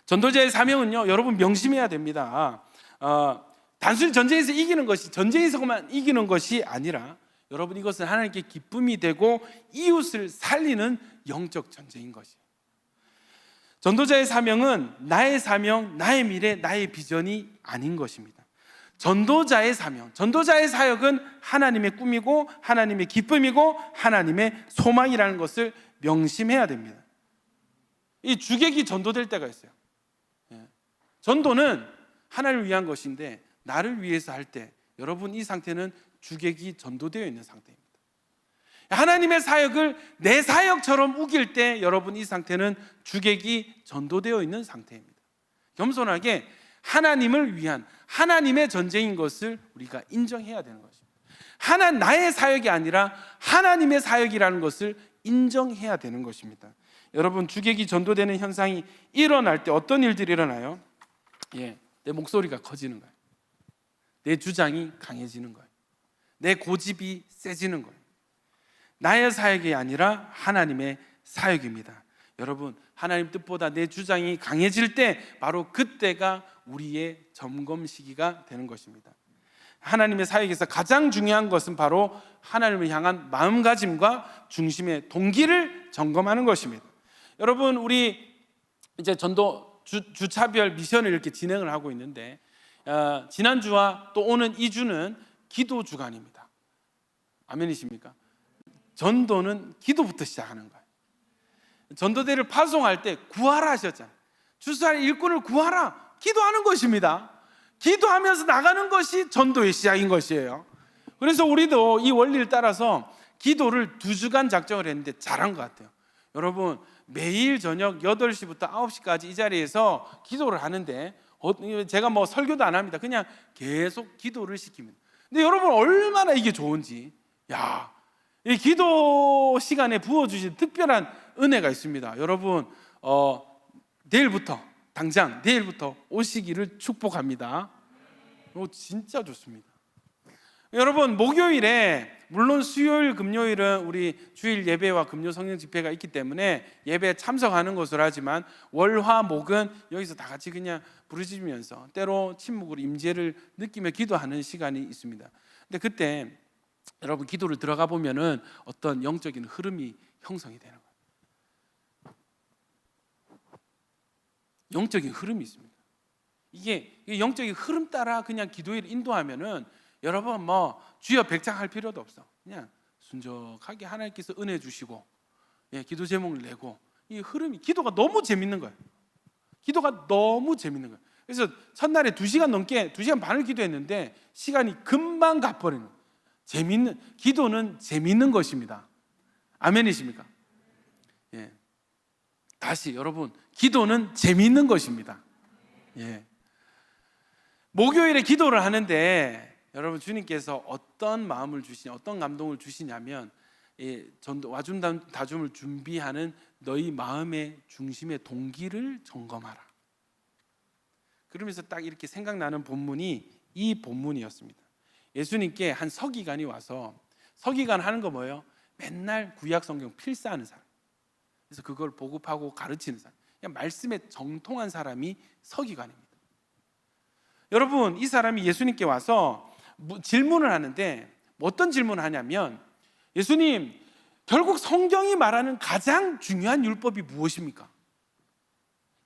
전도자의 사명은요, 여러분 명심해야 됩니다. 단순히 전쟁에서만 이기는 것이 아니라 여러분, 이것은 하나님께 기쁨이 되고 이웃을 살리는 영적 전쟁인 것이에요. 전도자의 사명은 나의 사명, 나의 미래, 나의 비전이 아닌 것입니다. 전도자의 사명, 전도자의 사역은 하나님의 꿈이고 하나님의 기쁨이고 하나님의 소망이라는 것을 명심해야 됩니다. 이 주객이 전도될 때가 있어요. 전도는 하나님을 위한 것인데 나를 위해서 할 때 여러분, 이 상태는 주객이 전도되어 있는 상태입니다. 하나님의 사역을 내 사역처럼 우길 때 여러분, 이 상태는 주객이 전도되어 있는 상태입니다. 겸손하게 하나님을 위한 하나님의 전쟁인 것을 우리가 인정해야 되는 것입니다. 나의 사역이 아니라 하나님의 사역이라는 것을 인정해야 되는 것입니다. 여러분, 주객이 전도되는 현상이 일어날 때 어떤 일들이 일어나요? 내 목소리가 커지는 거예요. 내 주장이 강해지는 거예요. 내 고집이 세지는 거예요. 나의 사역이 아니라 하나님의 사역입니다. 여러분, 하나님 뜻보다 내 주장이 강해질 때 바로 그때가 우리의 점검 시기가 되는 것입니다. 하나님의 사역에서 가장 중요한 것은 바로 하나님을 향한 마음가짐과 중심의 동기를 점검하는 것입니다. 여러분, 우리 이제 전도 주차별 미션을 이렇게 진행을 하고 있는데 지난주와 또 오는 2주는 기도 주간입니다. 아멘이십니까? 전도는 기도부터 시작하는 거예요. 전도대를 파송할 때 구하라 하셨잖아요. 주사할 일꾼을 구하라, 기도하는 것입니다. 기도하면서 나가는 것이 전도의 시작인 것이에요. 그래서 우리도 이 원리를 따라서 기도를 2주간 작정을 했는데 잘한 것 같아요. 여러분, 매일 저녁 8시부터 9시까지 이 자리에서 기도를 하는데 제가 뭐 설교도 안 합니다. 그냥 계속 기도를 시킵니다. 근데 여러분, 얼마나 이게 좋은지, 이 기도 시간에 부어주신 특별한 은혜가 있습니다. 여러분, 당장 내일부터 오시기를 축복합니다. 진짜 좋습니다. 여러분, 목요일에, 물론 수요일, 금요일은 우리 주일 예배와 금요 성령 집회가 있기 때문에 예배에 참석하는 것으로 하지만 월, 화, 목은 여기서 다 같이 그냥 부르짖으면서 때로 침묵으로 임재를 느끼며 기도하는 시간이 있습니다. 근데 그때 여러분, 기도를 들어가 보면은 어떤 영적인 흐름이 형성이 되는 거예요. 영적인 흐름이 있습니다. 이게 영적인 흐름 따라 그냥 기도를 인도하면은 여러분, 뭐 주여 백창할 필요도 없어. 그냥 순적하게 하나님께서 은혜 주시고 기도 제목을 내고, 이 흐름이, 기도가 너무 재밌는 거예요. 기도가 너무 재밌는 거예요. 그래서 첫날에 2시간 넘게, 2시간 반을 기도했는데 시간이 금방 가버리는 거예요. 기도는 재밌는 것입니다. 아멘이십니까? 다시 여러분, 기도는 재밌는 것입니다. 목요일에 기도를 하는데 여러분, 주님께서 어떤 마음을 주시냐, 어떤 감동을 주시냐면 전도 와준 다줌을 준비하는 너희 마음의 중심의 동기를 점검하라. 그러면서 딱 이렇게 생각나는 본문이 이 본문이었습니다. 예수님께 한 서기관이 와서, 서기관 하는 거 뭐예요? 맨날 구약 성경 필사하는 사람, 그래서 그걸 보급하고 가르치는 사람, 그냥 말씀에 정통한 사람이 서기관입니다. 여러분, 이 사람이 예수님께 와서 질문을 하는데 어떤 질문을 하냐면, 예수님, 결국 성경이 말하는 가장 중요한 율법이 무엇입니까?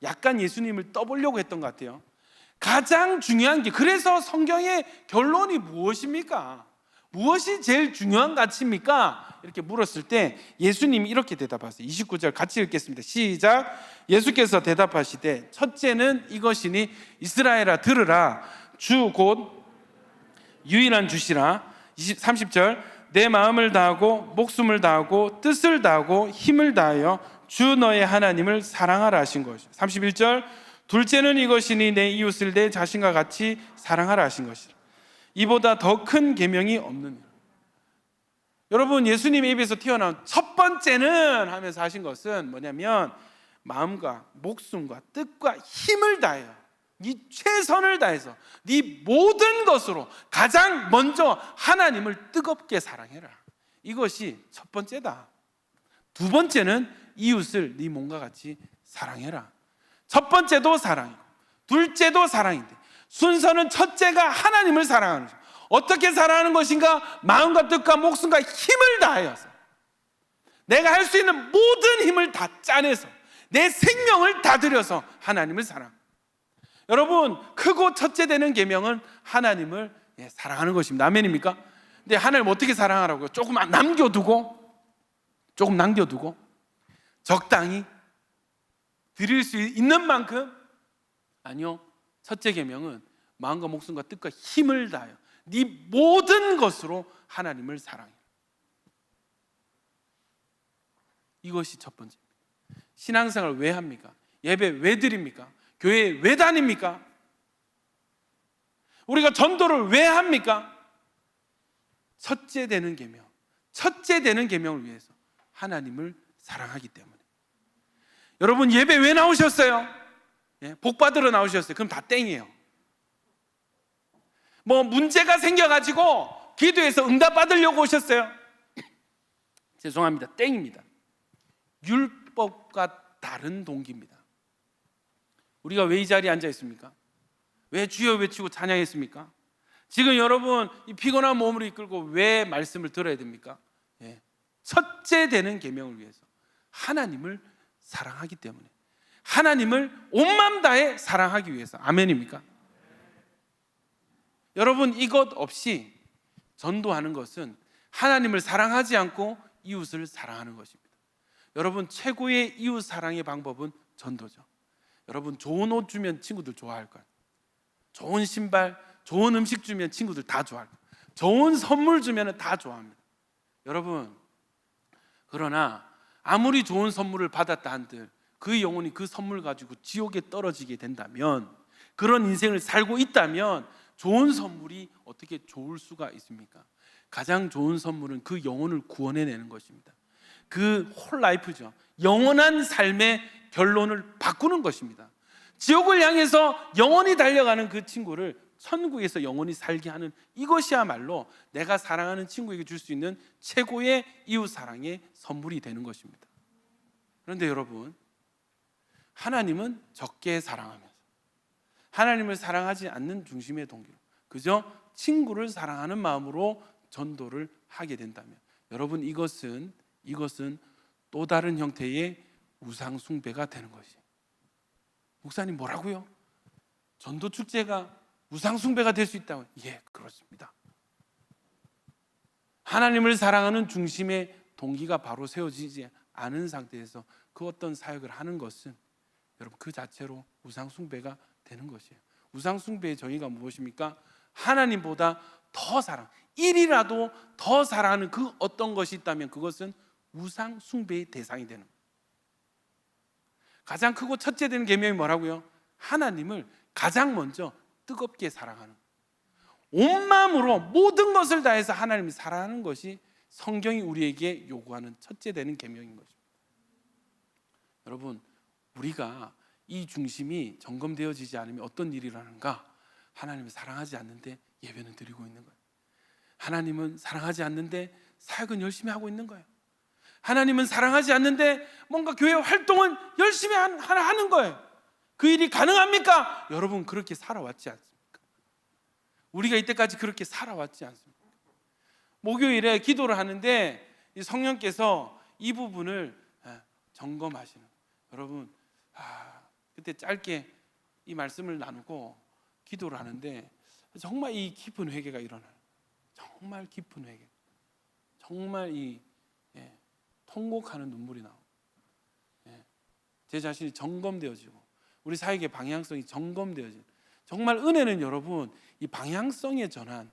약간 예수님을 떠보려고 했던 것 같아요. 가장 중요한 게, 그래서 성경의 결론이 무엇입니까? 무엇이 제일 중요한 가치입니까? 이렇게 물었을 때 예수님이 이렇게 대답하세요. 29절 같이 읽겠습니다. 시작. 예수께서 대답하시되 첫째는 이것이니 이스라엘아 들으라. 주 곧 유일한 주시라. 30절 내 마음을 다하고 목숨을 다하고 뜻을 다하고 힘을 다하여 주 너의 하나님을 사랑하라 하신 것이죠. 31절 둘째는 이것이니 내 이웃을 내 자신과 같이 사랑하라 하신 것이라. 이보다 더 큰 계명이 없느니라. 여러분, 예수님의 입에서 튀어나온 첫 번째는 하면서 하신 것은 뭐냐면, 마음과 목숨과 뜻과 힘을 다해요. 네 최선을 다해서 네 모든 것으로 가장 먼저 하나님을 뜨겁게 사랑해라. 이것이 첫 번째다. 두 번째는 이웃을 네 몸과 같이 사랑해라. 첫 번째도 사랑이고 둘째도 사랑인데 순서는 첫째가 하나님을 사랑하는 거죠. 어떻게 사랑하는 것인가? 마음과 뜻과 목숨과 힘을 다하여서, 내가 할 수 있는 모든 힘을 다 짜내서, 내 생명을 다 들여서 하나님을 사랑합니다. 여러분, 크고 첫째 되는 계명은 하나님을 사랑하는 것입니다. 아멘입니까? 근데 하나님 어떻게 사랑하라고요? 조금 남겨두고 적당히 드릴 수 있는 만큼? 아니요. 첫째 계명은 마음과 목숨과 뜻과 힘을 다하여 네 모든 것으로 하나님을 사랑해. 이것이 첫 번째입니다. 신앙생활 왜 합니까? 예배 왜 드립니까? 교회 왜 다닙니까? 우리가 전도를 왜 합니까? 첫째 되는 계명을 위해서, 하나님을 사랑하기 때문에. 여러분, 예배 왜 나오셨어요? 복 받으러 나오셨어요. 그럼 다 땡이에요. 뭐 문제가 생겨가지고 기도해서 응답 받으려고 오셨어요? 죄송합니다, 땡입니다. 율법과 다른 동기입니다. 우리가 왜 이 자리에 앉아 있습니까? 왜 주여 외치고 찬양했습니까? 지금 여러분 이 피곤한 몸을 이끌고 왜 말씀을 들어야 됩니까? 첫째 되는 계명을 위해서, 하나님을 사랑하기 때문에, 하나님을 온 마음 다해 사랑하기 위해서. 아멘입니까? 여러분, 이것 없이 전도하는 것은 하나님을 사랑하지 않고 이웃을 사랑하는 것입니다. 여러분, 최고의 이웃 사랑의 방법은 전도죠. 여러분, 좋은 옷 주면 친구들 좋아할 거예요. 좋은 신발, 좋은 음식 주면 친구들 다 좋아할 거예요. 좋은 선물 주면 다 좋아합니다. 여러분, 그러나 아무리 좋은 선물을 받았다 한들 그 영혼이 그 선물 가지고 지옥에 떨어지게 된다면, 그런 인생을 살고 있다면 좋은 선물이 어떻게 좋을 수가 있습니까? 가장 좋은 선물은 그 영혼을 구원해내는 것입니다. 그 홀 라이프죠. 영원한 삶의 결론을 바꾸는 것입니다. 지옥을 향해서 영원히 달려가는 그 친구를 천국에서 영원히 살게 하는, 이것이야말로 내가 사랑하는 친구에게 줄 수 있는 최고의 이웃 사랑의 선물이 되는 것입니다. 그런데 여러분, 하나님은 적게 사랑하면서 하나님을 사랑하지 않는 중심의 동기로 그저 친구를 사랑하는 마음으로 전도를 하게 된다면, 여러분, 이것은 또 다른 형태의 우상 숭배가 되는 것이에요. 목사님, 뭐라고요? 전도 축제가 우상 숭배가 될 수 있다고? 예, 그렇습니다. 하나님을 사랑하는 중심의 동기가 바로 세워지지 않은 상태에서 그 어떤 사역을 하는 것은 여러분 그 자체로 우상 숭배가 되는 것이에요. 우상 숭배의 정의가 무엇입니까? 하나님보다 더 사랑, 1이라도 더 사랑하는 그 어떤 것이 있다면 그것은 우상 숭배의 대상이 되는 거예요. 가장 크고 첫째 되는 계명이 뭐라고요? 하나님을 가장 먼저 뜨겁게 사랑하는, 온 마음으로 모든 것을 다해서 하나님을 사랑하는 것이 성경이 우리에게 요구하는 첫째 되는 계명인 것입니다. 여러분, 우리가 이 중심이 점검되어지지 않으면 어떤 일이 일어나는가? 하나님을 사랑하지 않는데 예배는 드리고 있는 거예요. 하나님은 사랑하지 않는데 사역은 열심히 하고 있는 거예요. 하나님은 사랑하지 않는데 뭔가 교회 활동은 열심히 하는 거예요. 그 일이 가능합니까? 여러분, 그렇게 살아왔지 않습니까? 우리가 이때까지 그렇게 살아왔지 않습니까? 목요일에 기도를 하는데 성령께서 이 부분을 점검하시는 거예요. 여러분, 그때 짧게 이 말씀을 나누고 기도를 하는데 정말 이 깊은 회개가 일어나요. 정말 깊은 회개, 정말 이 통곡하는 눈물이 나오고, 제 자신이 점검되어지고 우리 사역의 방향성이 점검되어지는, 정말 은혜는 여러분 이 방향성의 전환,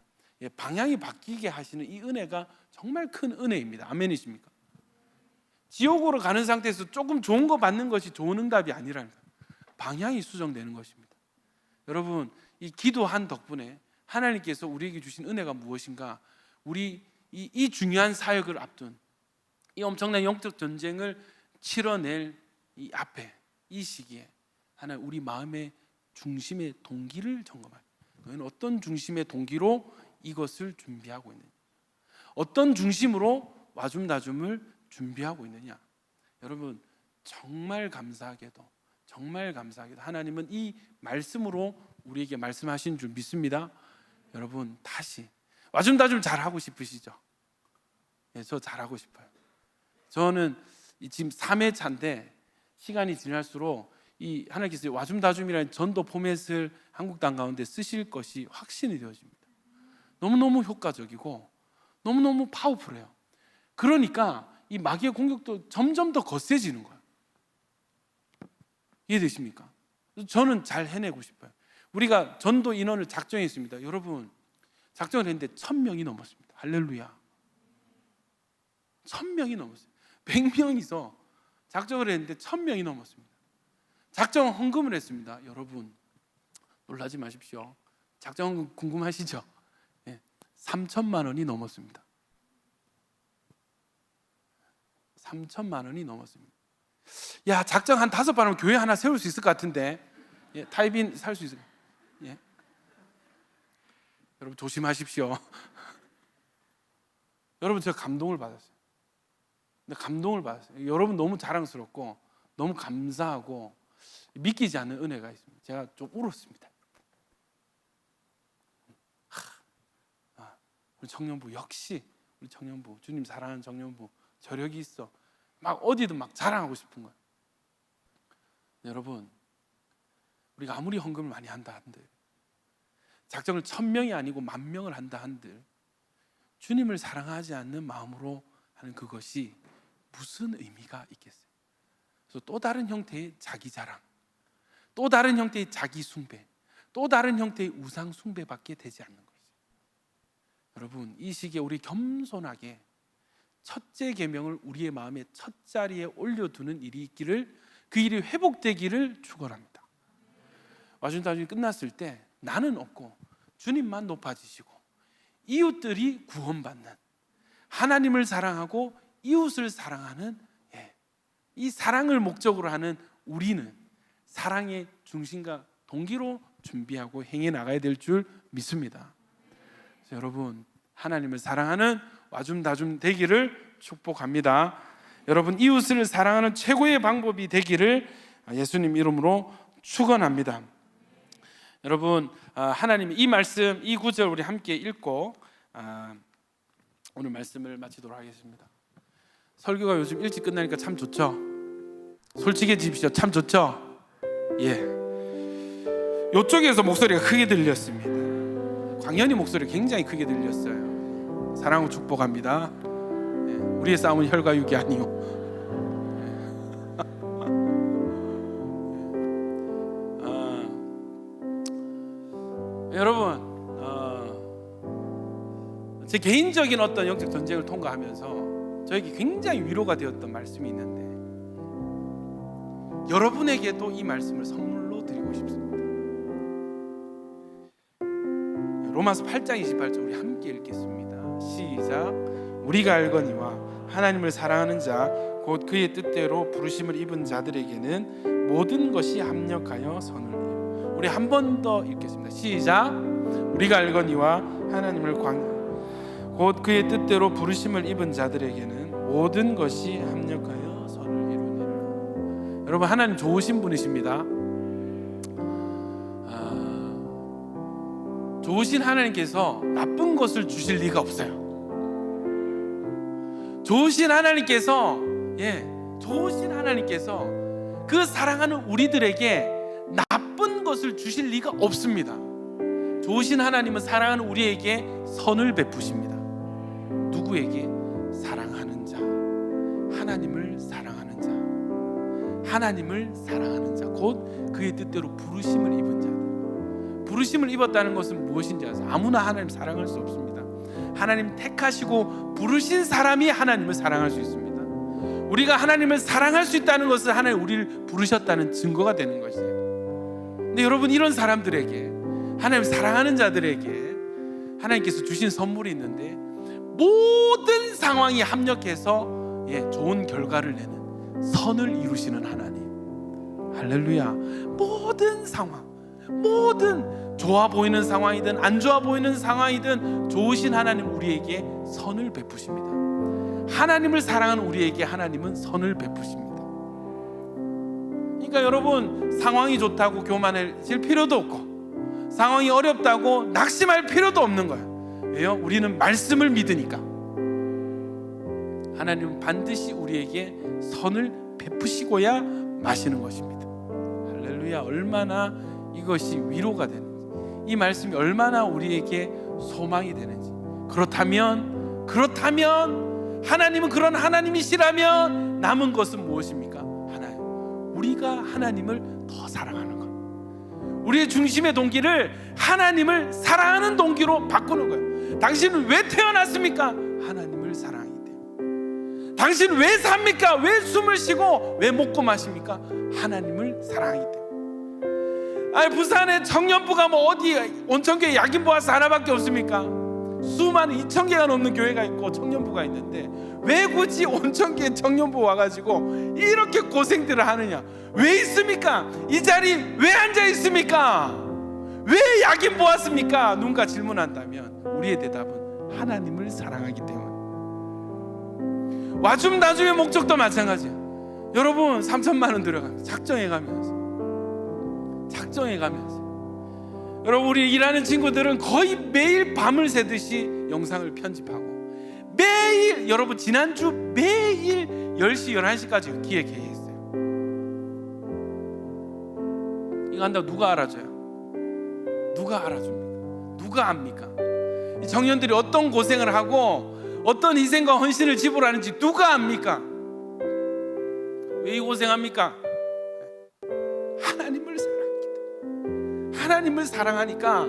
방향이 바뀌게 하시는 이 은혜가 정말 큰 은혜입니다. 아멘이십니까? 지옥으로 가는 상태에서 조금 좋은 거 받는 것이 좋은 응답이 아니라는 거예요. 방향이 수정되는 것입니다. 여러분, 이 기도한 덕분에 하나님께서 우리에게 주신 은혜가 무엇인가? 우리 이 중요한 사역을 앞둔 이 엄청난 영적 전쟁을 치러낼 이 앞에, 이 시기에 하나님 우리 마음의 중심의 동기를 점검하고, 너희는 어떤 중심의 동기로 이것을 준비하고 있느냐, 어떤 중심으로 와줌 나줌을 준비하고 있느냐. 여러분, 정말 감사하게도 정말 감사하게도 하나님은 이 말씀으로 우리에게 말씀하신 줄 믿습니다. 여러분 다시 와줌다줌 잘하고 싶으시죠? 예, 저 잘하고 싶어요. 저는 지금 3회차인데 시간이 지날수록 이 하나님께서 와줌다줌이라는 전도 포맷을 한국당 가운데 쓰실 것이 확신이 되어집니다. 너무너무 효과적이고 너무너무 파워풀해요. 그러니까 이 마귀의 공격도 점점 더 거세지는 거예요. 이해되십니까? 저는 잘 해내고 싶어요. 우리가 전도 인원을 작정했습니다. 여러분 작정을 했는데 1000명이 넘었습니다. 할렐루야. 1000명이 넘었어요. 100명이서 작정을 했는데 1000명이 넘었습니다. 작정 헌금을 했습니다. 여러분 놀라지 마십시오. 작정 헌금 궁금하시죠? 3천만 원이 넘었습니다. 3천만 원이 넘었습니다. 야, 작정 한 5번 하면 교회 하나 세울 수 있을 것 같은데, 타입인 살 수 있을. 여러분 조심하십시오. 여러분 제가 감동을 받았어요. 감동을 받았어요. 여러분 너무 자랑스럽고 너무 감사하고 믿기지 않는 은혜가 있습니다. 제가 좀 울었습니다. 우리 청년부 역시 우리 청년부 주님 사랑하는 청년부 저력이 있어. 막 어디든 막 자랑하고 싶은 거예요. 여러분 우리가 아무리 헌금을 많이 한다 한들 작정을 1000명이 아니고 10,000명을 한다 한들 주님을 사랑하지 않는 마음으로 하는 그것이 무슨 의미가 있겠어요? 그래서 또 다른 형태의 자기 자랑, 또 다른 형태의 자기 숭배, 또 다른 형태의 우상 숭배밖에 되지 않는 거죠. 여러분 이 시기에 우리 겸손하게 첫째 계명을 우리의 마음의 첫 자리에 올려두는 일이 있기를, 그 일이 회복되기를 축원합니다. 와준다준이 끝났을 때 나는 없고 주님만 높아지시고 이웃들이 구원받는, 하나님을 사랑하고 이웃을 사랑하는, 이 사랑을 목적으로 하는 우리는 사랑의 중심과 동기로 준비하고 행해 나가야 될 줄 믿습니다. 여러분 하나님을 사랑하는 와줌다줌 되기를 축복합니다. 여러분 이웃을 사랑하는 최고의 방법이 되기를 예수님 이름으로 축원합니다. 여러분 하나님의 이 말씀, 이 구절 우리 함께 읽고 오늘 말씀을 마치도록 하겠습니다. 설교가 요즘 일찍 끝나니까 참 좋죠? 솔직해지십시오. 참 좋죠? 이쪽에서 목소리가 크게 들렸습니다. 광연히 목소리가 굉장히 크게 들렸어요. 사랑하고 축복합니다. 우리의 싸움은 혈과 육이 아니요. 여러분 제 개인적인 어떤 영적 전쟁을 통과하면서 저에게 굉장히 위로가 되었던 말씀이 있는데 여러분에게도 이 말씀을 선물로 드리고 싶습니다. 로마서 8장 28절 우리 함께 읽겠습니다. 시작. 우리가 알거니와 하나님을 사랑하는 자 곧 그의 뜻대로 부르심을 입은 자들에게는 모든 것이 합력하여 선을 이루어. 우리 한 번 더 읽겠습니다. 시작. 우리가 알거니와 하나님을 곧 그의 뜻대로 부르심을 입은 자들에게는 모든 것이 합력하여 선을 이루느니라. 여러분 하나님 좋으신 분이십니다. 좋으신 하나님께서 나쁜 것을 주실 리가 없어요. 좋으신 하나님께서 좋으신 하나님께서 그 사랑하는 우리들에게 나쁜 것을 주실 리가 없습니다. 좋으신 하나님은 사랑하는 우리에게 선을 베푸십니다. 누구에게? 사랑하는 자, 하나님을 사랑하는 자, 하나님을 사랑하는 자, 곧 그의 뜻대로 부르심을 입은 자들. 부르심을 입었다는 것은 무엇인지 아세요? 아무나 하나님 사랑할 수 없습니다. 하나님 택하시고 부르신 사람이 하나님을 사랑할 수 있습니다. 우리가 하나님을 사랑할 수 있다는 것은 하나님 우리를 부르셨다는 증거가 되는 것이에요. 근데 여러분 이런 사람들에게, 하나님 사랑하는 자들에게 하나님께서 주신 선물이 있는데 모든 상황이 합력해서 좋은 결과를 내는 선을 이루시는 하나님. 할렐루야. 모든 상황, 모든 좋아 보이는 상황이든 안 좋아 보이는 상황이든 좋으신 하나님 우리에게 선을 베푸십니다. 하나님을 사랑하는 우리에게 하나님은 선을 베푸십니다. 그러니까 여러분, 상황이 좋다고 교만해질 필요도 없고 상황이 어렵다고 낙심할 필요도 없는 거예요. 왜요? 우리는 말씀을 믿으니까. 하나님은 반드시 우리에게 선을 베푸시고야 마시는 것입니다. 할렐루야. 얼마나 이것이 위로가 되는지, 이 말씀이 얼마나 우리에게 소망이 되는지. 그렇다면 하나님은 그런 하나님이시라면 남은 것은 무엇입니까? 하나요. 우리가 하나님을 더 사랑하는 것. 우리의 중심의 동기를 하나님을 사랑하는 동기로 바꾸는 거예요. 당신은 왜 태어났습니까? 하나님을 사랑하기 때문에. 당신은 왜 삽니까? 왜 숨을 쉬고 왜 먹고 마십니까? 하나님을 사랑하기 때문에. 아니, 부산에 청년부가 뭐 어디 온천교회 야긴보아스 하나밖에 없습니까? 수많은 2,000개가 넘는 교회가 있고 청년부가 있는데 왜 굳이 온천교회 청년부 와가지고 이렇게 고생들을 하느냐? 왜 있습니까? 이 자리 왜 앉아 있습니까? 왜 야긴 보았습니까? 누군가 질문한다면 우리의 대답은 하나님을 사랑하기 때문에. 와줌 나중의 목적도 마찬가지예요. 여러분 3천만 원 들어가면서 작정해가면서 여러분, 우리 일하는 친구들은 거의 매일 밤을 새듯이 영상을 편집하고 매일, 여러분 지난주 매일 10시 11시까지 기획했어요. 이거 한다고 누가 알아줘요? 누가 알아줍니까? 누가 압니까? 이 청년들이 어떤 고생을 하고 어떤 희생과 헌신을 지불하는지 누가 압니까? 왜 이 고생합니까? 하나님을 사랑하기 때문에. 하나님을 사랑하니까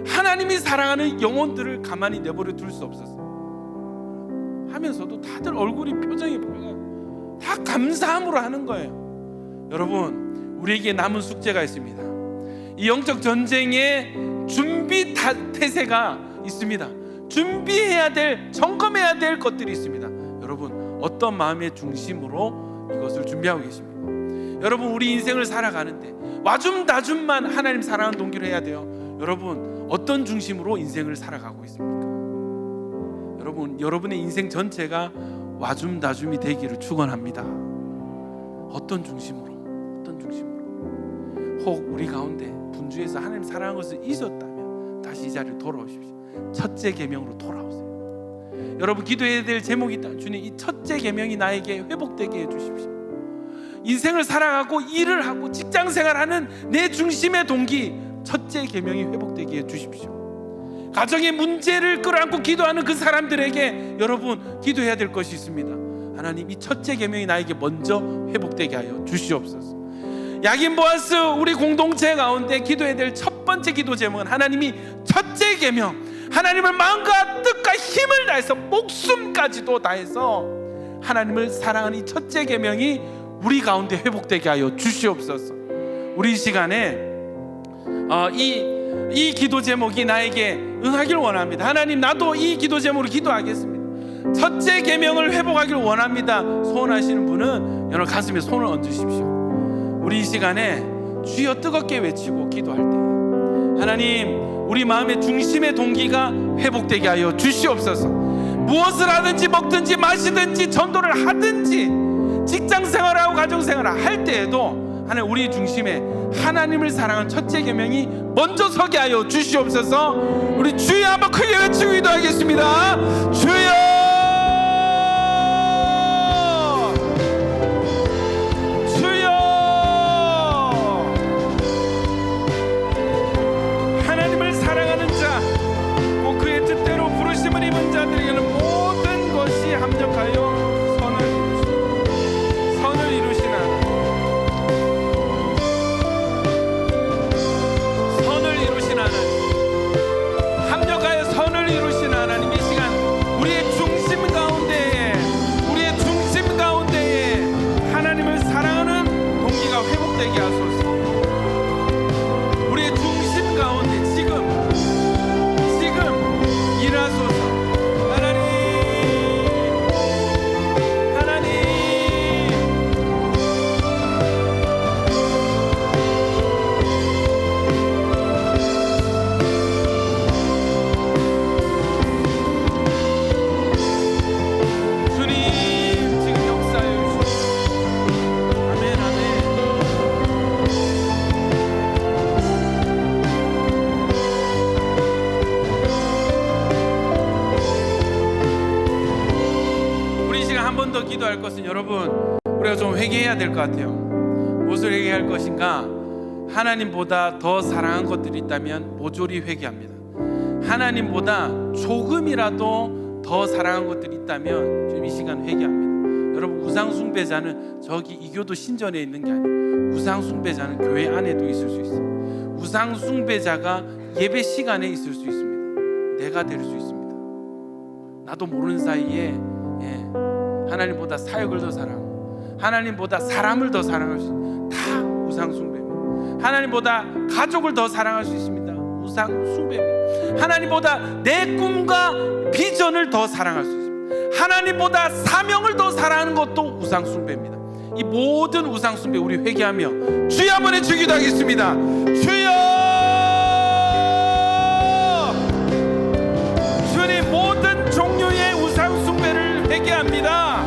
하나님이 사랑하는 영혼들을 가만히 내버려 둘 수 없었어요. 하면서도 다들 얼굴이 표정이 보여요. 다 감사함으로 하는 거예요. 여러분, 우리에게 남은 숙제가 있습니다. 이 영적 전쟁의 준비 태세가 있습니다. 준비해야 될, 점검해야 될 것들이 있습니다. 여러분, 어떤 마음의 중심으로 이것을 준비하고 계십니까? 여러분, 우리 인생을 살아가는데 와줌다줌만 하나님 사랑하는 동기로 해야 돼요. 여러분, 어떤 중심으로 인생을 살아가고 있습니까? 여러분, 여러분의 인생 전체가 와줌다줌이 되기를 축원합니다. 어떤 중심으로? 혹 우리 가운데 분주해서 하나님 사랑하는 것을 잊었다면 다시 이 자리로 돌아오십시오. 첫째 계명으로 돌아오세요. 여러분, 기도해야 될 제목이 있다. 주님, 이 첫째 계명이 나에게 회복되게 해주십시오. 인생을 살아가고 일을 하고 직장생활하는 내 중심의 동기, 첫째 계명이 회복되게 해주십시오. 가정의 문제를 끌어안고 기도하는 그 사람들에게 여러분, 기도해야 될 것이 있습니다. 하나님, 이 첫째 계명이 나에게 먼저 회복되게 하여 주시옵소서. 야긴 보아스 우리 공동체 가운데 기도해야 될 첫 번째 기도 제목은 하나님이 첫째 계명, 하나님을 마음과 뜻과 힘을 다해서 목숨까지도 다해서 하나님을 사랑하는 이 첫째 계명이 우리 가운데 회복되게 하여 주시옵소서. 우리 시간에 이 기도 제목이 나에게 응하길 원합니다. 하나님, 나도 이 기도 제목으로 기도하겠습니다. 첫째 계명을 회복하길 원합니다. 소원하시는 분은 여러분 가슴에 손을 얹으십시오. 우리 이 시간에 주여 뜨겁게 외치고 기도할 때 하나님, 우리 마음의 중심의 동기가 회복되게 하여 주시옵소서. 무엇을 하든지 먹든지 마시든지 전도를 하든지 직장생활하고 가정생활을 할 때에도 하나님, 우리 중심에 하나님을 사랑하는 첫째 계명이 먼저 서게 하여 주시옵소서. 우리 주여 한번 크게 외치고 기도하겠습니다. 주여, 합력하여 선을 이루시는 하나님, 합력하여 선을 이루시는 하나님, 이 시간 우리의 중심 가운데에 하나님을 사랑하는 동기가 회복되게 하소서. 우리의 중심 가운데 지금 일하소서. 번 더 기도할 것은 여러분, 우리가 좀 회개해야 될 것 같아요. 무엇을 회개할 것인가? 하나님보다 더 사랑한 것들이 있다면 모조리 회개합니다. 하나님보다 조금이라도 더 사랑한 것들이 있다면 지금 이 시간 회개합니다. 여러분, 우상 숭배자는 저기 이교도 신전에 있는 게 아니에요. 우상 숭배자는 교회 안에도 있을 수 있어요. 우상 숭배자가 예배 시간에 있을 수 있습니다. 내가 될 수 있습니다. 나도 모르는 사이에 하나님보다 사역을 더 사랑하고 하나님보다 사람을 더 사랑할 수 있습니다. 다 우상 숭배입니다. 하나님보다 가족을 더 사랑할 수 있습니다. 우상 숭배입니다. 하나님보다 내 꿈과 비전을 더 사랑할 수 있습니다. 하나님보다 사명을 더 사랑하는 것도 우상 숭배입니다. 이 모든 우상 숭배 우리 회개하며 주여 한번 해주기도 하겠습니다. 주여, 주님, 모든 종류의 우상 숭배를 회개합니다.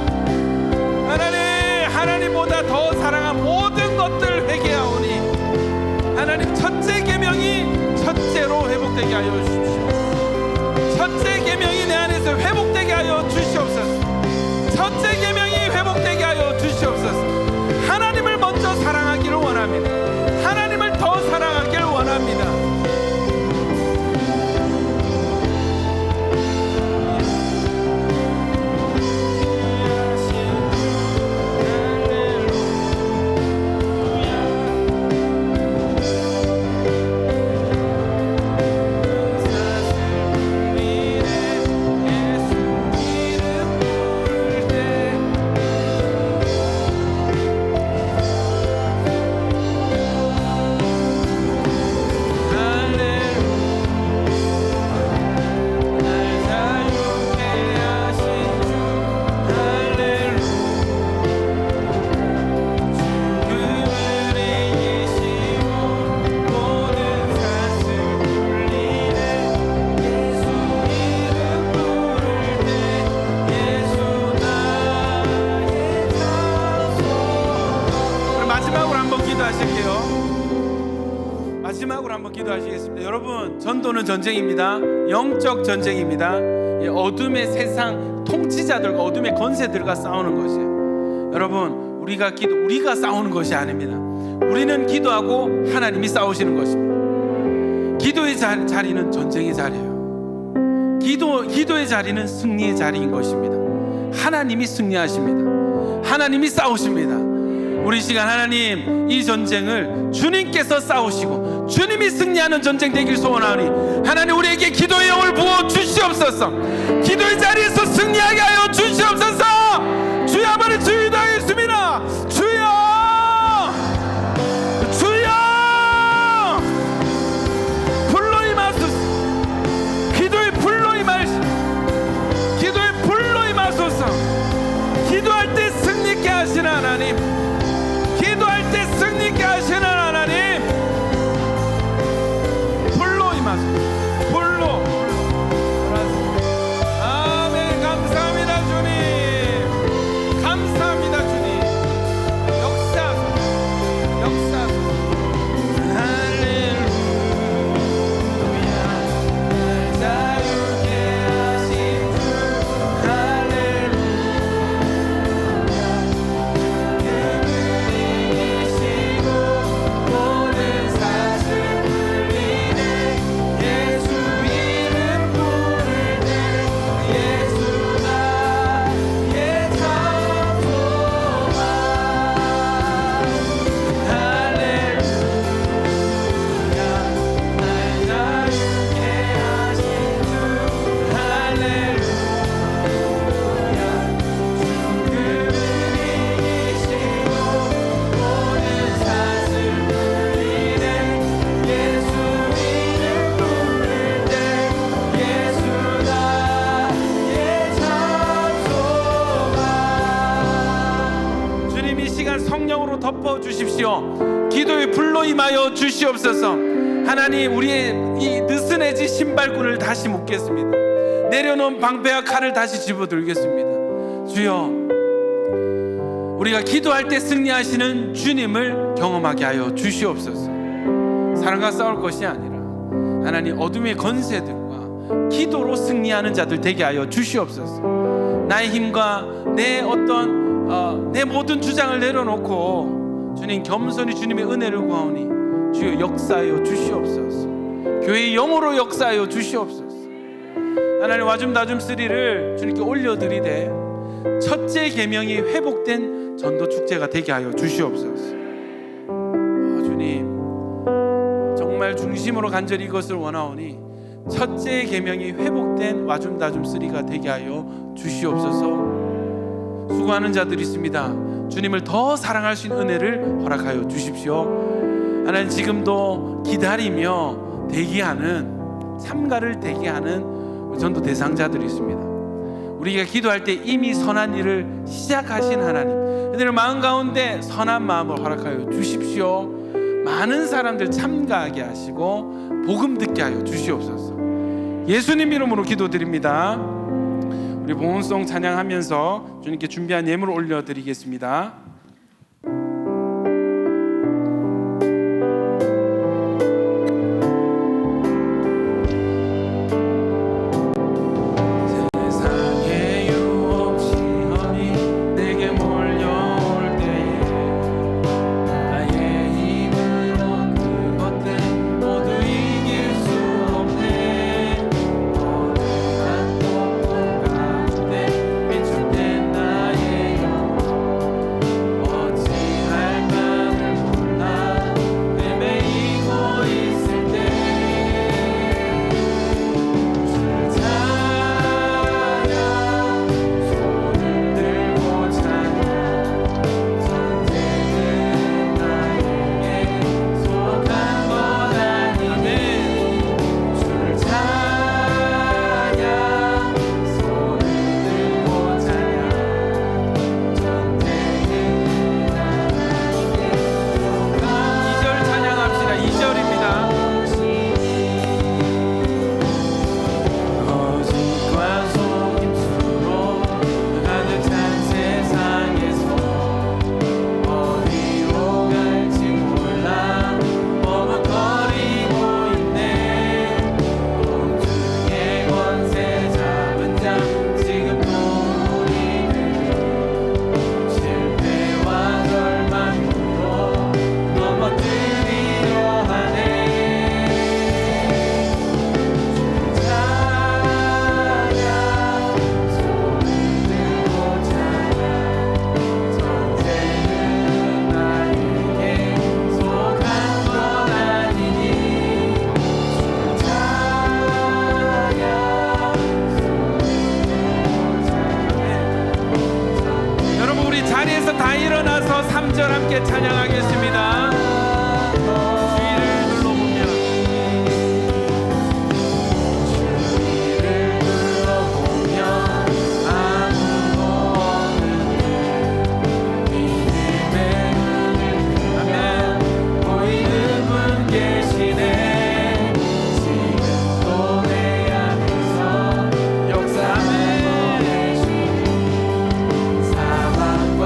하나님보다 더 사랑한 모든 것들 회개하오니 하나님, 첫째 계명이 첫째로 회복되게 하여 주십시오. 첫째 계명이 내 안에서 회복되게 하여 주시옵소서. 첫째 계명이 회복되게 하여 주시옵소서. 하나님을 먼저 사랑하기를 원합니다. 하나님을 더 사랑하기를 원합니다. 마지막으로 한번 기도하시겠습니다. 여러분, 전도는 전쟁입니다. 영적 전쟁입니다. 어둠의 세상 통치자들과 어둠의 권세들과 싸우는 것이에요. 여러분, 우리가 싸우는 것이 아닙니다. 우리는 기도하고 하나님이 싸우시는 것입니다. 기도의 자리는 전쟁의 자리예요. 기도의 자리는 승리의 자리인 것입니다. 하나님이 승리하십니다. 하나님이 싸우십니다. 우리 시간 하나님, 이 전쟁을 주님께서 싸우시고 주님이 승리하는 전쟁 되길 소원하오니 하나님, 우리에게 기도의 영을 부어 주시옵소서. 기도의 자리에서 승리하게 하여 주시옵소서. 주여 한번 주의하겠습니다. 주여, 주여, 불로 임하소서. 기도의 불로 임하소서. 기도의 불로 임하소서. 기도할 때 승리케 하시는 하나님, 기도할 때 승리케 하시는 하나님, 불로 임하소서. 불로. 아멘. 감사합니다 주님. 감사합니다 주님. 역사소서. 할렐루야. 날 자유케 하신 주. 할렐루야. 성령으로 덮어 주십시오. 기도의 불로 임하여 주시옵소서. 하나님, 우리의 이 느슨해진 신발끈을 다시 묶겠습니다. 내려놓은 방패와 칼을 다시 집어들겠습니다. 주여, 우리가 기도할 때 승리하시는 주님을 경험하게 하여 주시옵소서. 사람과 싸울 것이 아니라 하나님, 어둠의 권세들과 기도로 승리하는 자들 되게 하여 주시옵소서. 나의 힘과 내 어떤 내 모든 주장을 내려놓고 주님 겸손히 주님의 은혜를 구하오니 주여 역사하여 주시옵소서. 교회의 영으로 역사하여 주시옵소서. 하나님 와줌다줌 3를 주님께 올려드리되 첫째 계명이 회복된 전도 축제가 되게 하여 주시옵소서. 주님 정말 중심으로 간절히 이것을 원하오니 첫째 계명이 회복된 와줌다줌 3가 되게 하여 주시옵소서. 수고하는 자들이 있습니다. 주님을 더 사랑할 수 있는 은혜를 허락하여 주십시오. 하나님 지금도 기다리며 대기하는 참가를 대기하는 전도 대상자들이 있습니다. 우리가 기도할 때 이미 선한 일을 시작하신 하나님, 그들의 마음 가운데 선한 마음을 허락하여 주십시오. 많은 사람들 참가하게 하시고 복음 듣게 하여 주시옵소서. 예수님 이름으로 기도드립니다. 우리 봉헌송 찬양하면서 주님께 준비한 예물을 올려드리겠습니다. 다 일어나서 3절 함께 찬양하겠습니다. 주위를 둘러보며 아무도 없는 믿음의 눈을 뜨면 보이는 분 계시네. 지금도 내 안에서 역사하네. 사망과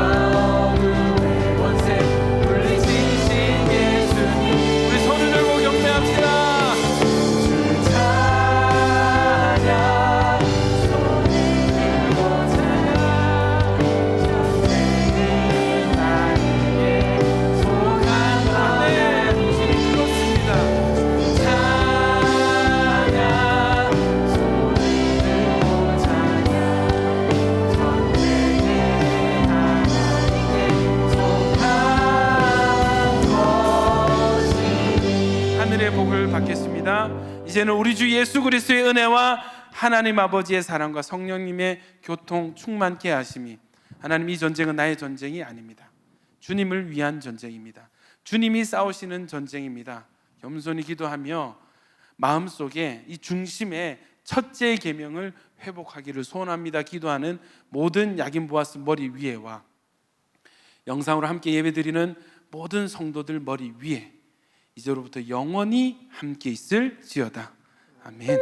복을 받겠습니다. 이제는 우리 주 예수 그리스도의 은혜와 하나님 아버지의 사랑과 성령님의 교통 충만케 하심이, 하나님 이 전쟁은 나의 전쟁이 아닙니다. 주님을 위한 전쟁입니다. 주님이 싸우시는 전쟁입니다. 겸손히 기도하며 마음속에 이 중심의 첫째 계명을 회복하기를 소원합니다. 기도하는 모든 야긴 보아스 머리 위에와 영상으로 함께 예배드리는 모든 성도들 머리 위에 이제로부터 영원히 함께 있을지어다. 아멘.